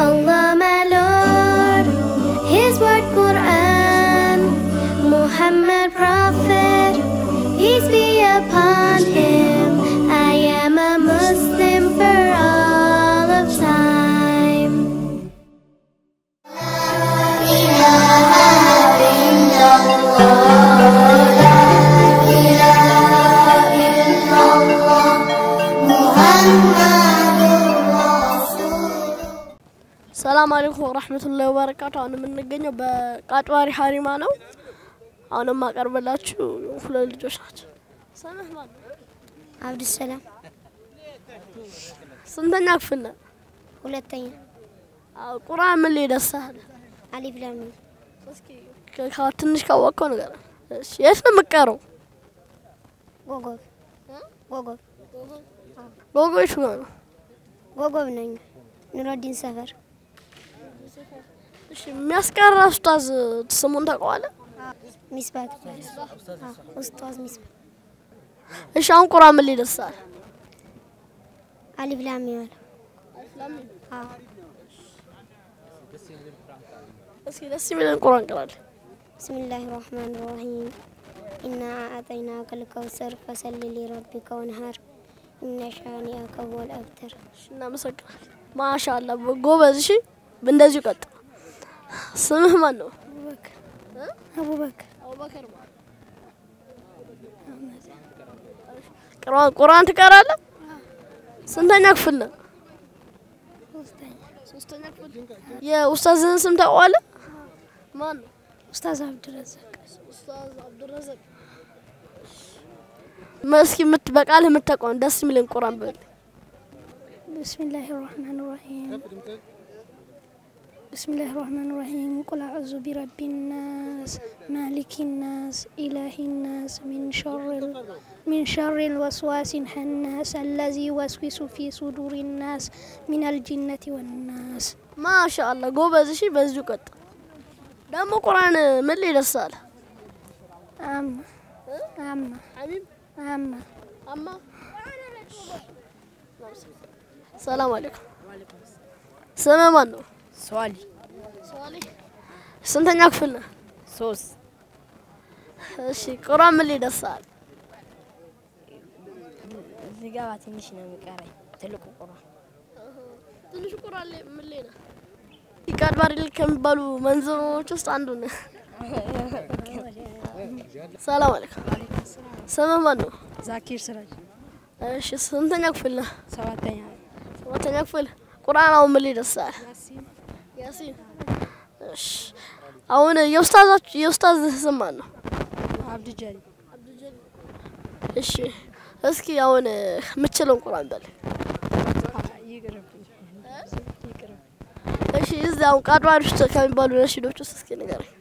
S9: Allah my Lord, His word Quran, Muhammad Prophet, peace be upon him. I am a Muslim for all of time. La ilaha illallah, la ilaha illallah, Muhammadur Rasulullah.
S1: ሰላም አለይኩም ወራህመቱላሂ ወበረካቱ። አሁን የምንገኘው በቃጥባሪ ሀሪማ ነው። አሁን ማቀርብላችሁ ሁለት ልጆች ናቸው። ስምህ ማን ነው?
S9: አብዱሰላም።
S1: ስንተኛ ክፍል ነህ?
S9: ሁለተኛ።
S1: ቁርአን ምን ላይ ደርሰሃል?
S9: አሊፍ ላም ሚም።
S1: እስኪ ትንሽ ካወቅከው ነገር እሺ። የት ነው የምትቀረው?
S9: ጎጎብ ጎጎብ
S1: ጎጎብ የቱ ጋር ነው?
S9: ጎጎብ ነኝ፣ ኑረዲን ሰፈር።
S1: እሺ የሚያስቀራ ኡስታዝ ስሙን ታውቀዋለህ?
S9: ሚስባት ኡስታዝ ሚስባት።
S1: እሺ አሁን ቁርአን ምን ላይ ደርሰሃል?
S9: አሊፍ ላም ሚም።
S1: እስኪ ደስ የሚለን ቁርአን ቅራልኝ።
S9: ብስሚላሂ ረህማን ረሂም ኢና አዕጠይናከ ልከውሰር ፈሰሊ ሊረቢከ ወንሀር ኢነ ሻኒአከ ሁወል አብተር።
S1: እናመሰግናለን። ማሻአላህ ጎበዝ። እሺ እንደዚሁ ቀጥል። ስምህ ማን ነው?
S9: አቡበከር።
S1: አቡበከር ቁርአን ትቀራለህ? ስንተኛ ክፍል ነህ? ሶስተኛ ክፍል። የኡስታዝህን ስም ታውቀዋለህ? ማን ነው?
S9: ኡስታዝ አብዱረዛቅ።
S1: ኡስታዝ አብዱረዛቅ። መስኪ በቃልህ የምታውቀውን ደስ የሚልን ቁርአን በል።
S9: ብስሚላሂ ረህማን ረሂም بسم الله الرحمن الرحيم قل أعوذ برب الناس مالك الناس إله الناس من شر الوسواس الخناس الذي يوسوس في صدور الناس من الجنة والناس.
S1: ما شاء الله ጎበዝ። እሺ በዚሁ ቀጥል። ደግሞ ቁርአን ምን ላይ ደርሰሃል? አማ ሰላም አለይኩም። ስምህ ማን ነው?
S10: ሷሊ።
S1: ስንተኛ ክፍል ነህ?
S10: 3።
S1: እሺ ቁርአን ምን ላይ ደርሰሃል?
S10: እዚህ ጋር ትንሽ ነው የሚቀረኝ። ትልቁ ቁርአን ላይ
S1: ምን ላይ ነው? ቃጥባሪ ከሚባሉ መንዝሮች ውስጥ አንዱ ነው። ሰላም አለይኩም። ስምህ ማን ነው?
S10: ዛኪር ስራጅ።
S1: እሺ ስንተኛ ክፍል ነህ?
S10: 7ኛ
S1: ክፍል። ቁርአን አሁን ምን ላይ ደርሰሃል? ያሲን። እሺ አሁን የኡስታዝ ስም ማን ነው?
S10: አብዱጀሊ።
S1: እሺ እስኪ አሁን የምትችለውን ቁርአን በል። እሺ እዛው ቃጥባሪ ውስጥ ከሚባሉ ነሽዶች ውስጥ እስኪ ንገረኝ።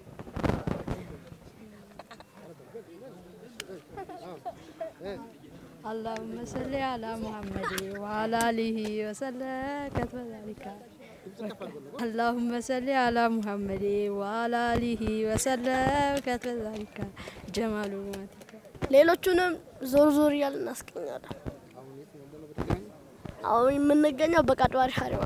S10: اللهم صل على محمد وعلى آله وسلم كذلك. اللهم صل على محمد وعلى آله وسلم كذلك جمال ماتك.
S1: ሌሎቹንም ዞር ያልን እናስቀኛለን። አሁን የምንገኘው በቃጥባሪ ሀሪማ።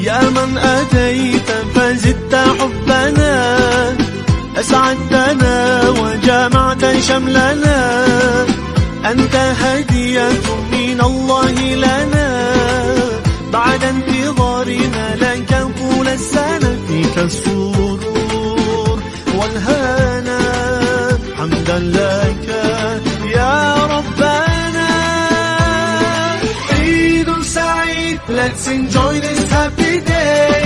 S3: يا من أتيت فزدت حبنا أسعدتنا وجمعت شملنا أنت هدية من الله لنا بعد انتظارنا لك طول السنة فيك السرور والهنا حمدا لك يا ربنا عيد سعيد let's enjoy this happy day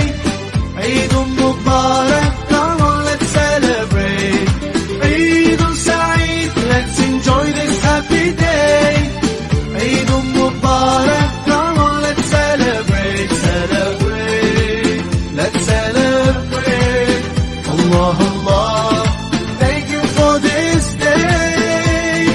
S3: عيد مبارك come on let's celebrate عيد سعيد let's enjoy this happy day عيد مبارك come on let's celebrate celebrate let's celebrate Allah Allah thank you for this day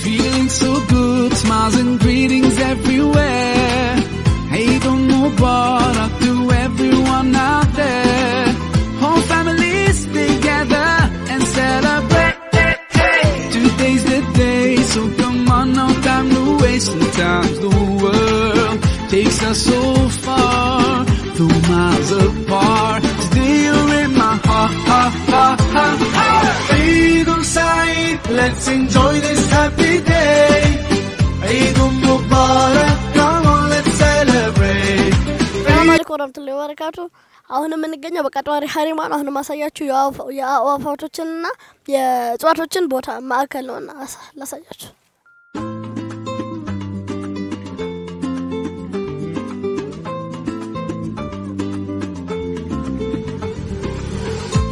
S4: Feeling so good, smiles and greetings everywhere. Eid Mubarak to everyone out there. Whole families together and celebrate. Today's the day, so come on, no time to waste. Sometimes the world takes us so far, 2 miles apart. Today you're in my heart, heart, heart, heart, heart.
S3: عيد سعيد let's enjoy this happy day عيد مبارك come on let's celebrate
S1: ሰላም አለይኩም ወራህመቱላሂ ወበረካቱ አሁን የምንገኘው በቀጥዋሪ ሀሪማን አሁን ማሳያችሁ የአዋፋቶችንና የእጽዋቶችን ቦታ ማዕከል ነውና ላሳያችሁ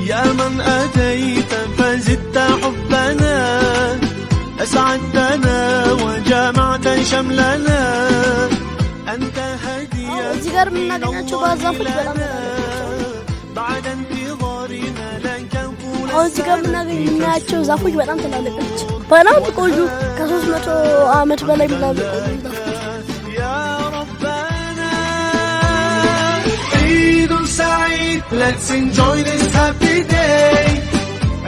S3: يا من أتيت فزدت حبنا أسعدتنا وجمعت شملنا أنت هدية
S1: እዚህ ጋር የምናገኛቸው ባዛፎች በጣም
S3: بعد انتظارنا لك طول
S1: እዚህ ጋር የምናገኛቸው ዛፎች በጣም ትላልቅ ናቸው በጣም ቆዩ ከ300 ዓመት በላይ ምናምን ቆዩ
S3: يا ربنا عيد سعيد let's enjoy this happy day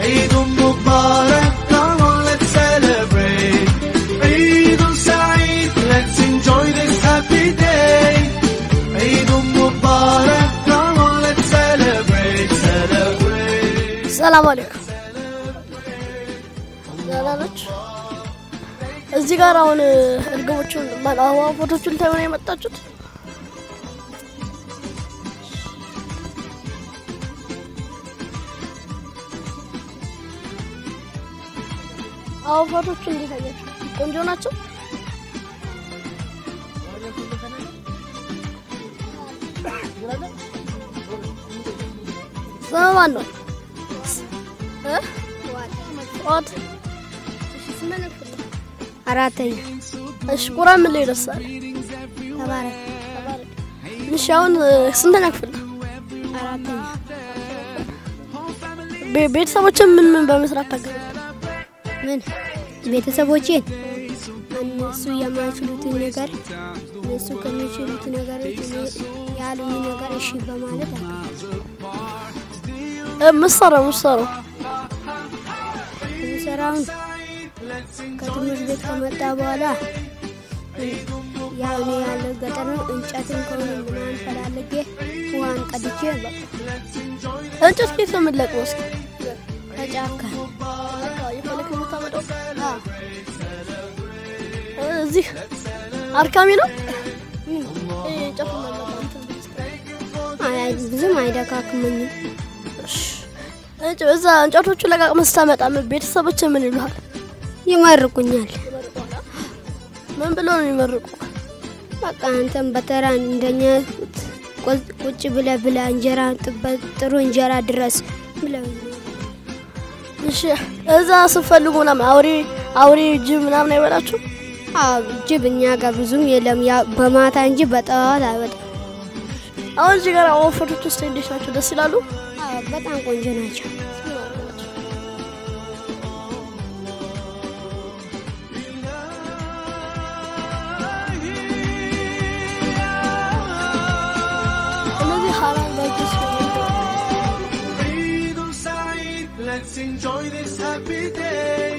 S3: عيد مبارك come on let's celebrate عيد سعيد let's enjoy this happy day عيد مبارك come on let's celebrate celebrate
S1: ሰላም አለይኩም ዛላላች እዚህ ጋር አሁን እርግቦቹን አዋፋቶቹን ታዩ ነው የመጣችሁት አዋፋቶቹ እንዴት አያችሁ ቆንጆ ናቸው ሰማን ነው ዋት
S10: አራተኛ
S1: እሺ ቁርአን ምን ላይ ደርሳል
S10: ተባረክ
S1: እሺ አሁን ስንተኛ ክፍል
S10: አራተኛ
S1: ቤተሰቦችን ምን በመስራት ታገዛለህ
S10: ምን ቤተሰቦቼን እነሱ የማይችሉትን ነገር እነሱ ከሚችሉት ነገር ያሉኝ ነገር እሺ በማለት
S1: ምሰራው
S10: ሰራውን ከትምህርት ቤት ከመጣ በኋላ ያው ነው ያለው ገጠር ነው እንጨትን ከሆነ ምናምን ፈላልጌ ውሃን ቀድቼ
S1: እንጨት ከየት ነው የምትለቅመው እስኪ
S10: ከጫካ
S1: የፈለክ የምታመጣው እዚህ አርካሚ ነው እንጨት
S10: ብዙም አይደካክመኝም
S1: እዛ እንጨቶቹ ለቃቅመህ ስታመጣ ቤተሰቦች ምን ይሉሃል
S10: ይመርቁኛል
S1: ምን ብለው ነው ይመርቁ
S10: በቃ አንተም በተራ እንደኛ ቁጭ ብለ እንጀራ ጥሩ እንጀራ ድረስ ብለው
S1: እሺ እዛ ስፈልጉና አውሪ ጅብ ምናምን አይበላችሁ
S10: ጅብ እኛ ጋር ብዙም የለም ያ በማታ እንጂ በጠዋት አይወጣም
S1: አሁን እዚህ ጋር አወፈሮች ውስጥ እንዴት ናቸው? ደስ ይላሉ?
S10: በጣም ቆንጆ ናቸው።
S1: እነዚህ ሐራም ባይቶች
S3: Let's enjoy this happy day.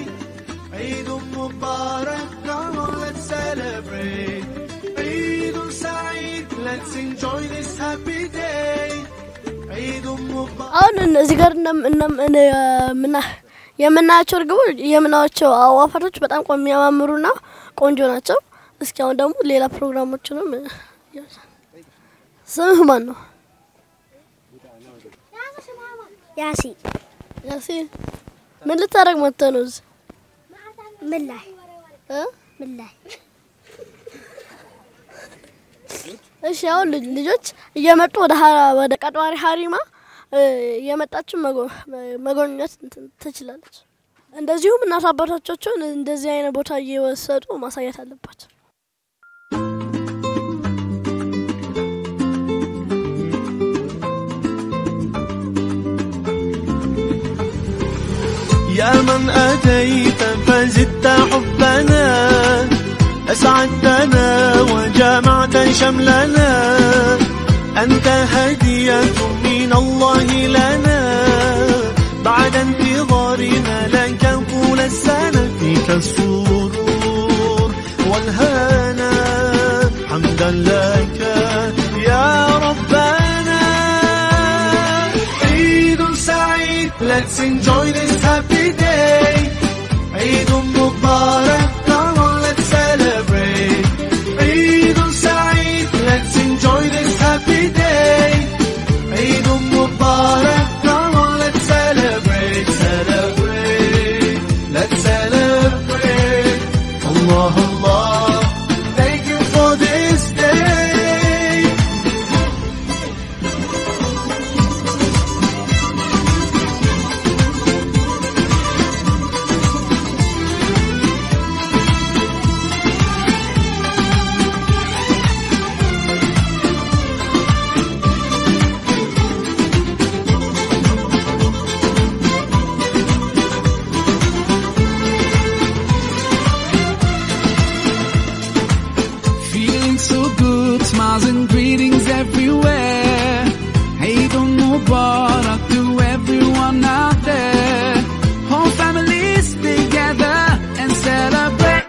S3: Eid Mubarak, come on, let's celebrate. Eid Saeed, let's enjoy this happy day. Eid Mubarak.
S1: አሁን እዚህ ጋር የምናያቸው እርግቦች የምናያቸው አዋፋቶች በጣም የሚያማምሩና ቆንጆ ናቸው። እስኪ አሁን ደግሞ ሌላ ፕሮግራሞችንም ስምህ ማን ነው?
S10: ያሲን
S1: ያሲን ምን ልታረግ መጥተህ ነው?
S10: ምን ላይ
S1: እሺ አሁን ልጆች እየመጡ ወደ ቀጥዋሪ ሀሪማ የመጣችሁ መጎብኘት ትችላለች። እንደዚሁም እናት አባቶቻቸውን እንደዚህ አይነት ቦታ እየወሰዱ ማሳየት አለባቸው።
S3: يا من أتيت فزدت حبنا أسعدتنا وجمعت شملنا أنت هدية من الله لنا بعد انتظارنا لك طول السنة فيك السرور والهنا حمدا لك يا ربنا عيد سعيد let's enjoy this happy day عيد مبارك come on let's celebrate عيد سعيد let's enjoy this happy day عيد مبارك come on let's celebrate celebrate let's celebrate Allah Allah thank you for this day
S4: Feeling so good, smiles and greetings everywhere. Eid Mubarak to everyone out there. Whole families together and celebrate.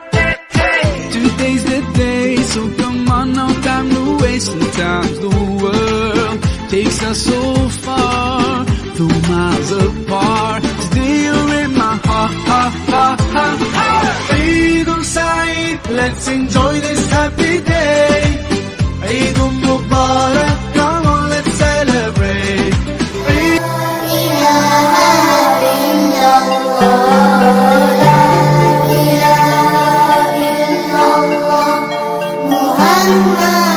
S4: Today's the day, so come on, no time to waste. Sometimes the world takes us so far, 2 miles apart. Today you're in my heart, heart, heart, heart, heart.
S3: عيد سعيد let's enjoy this happy day عيد مبارك come on let's celebrate عيد
S9: محمد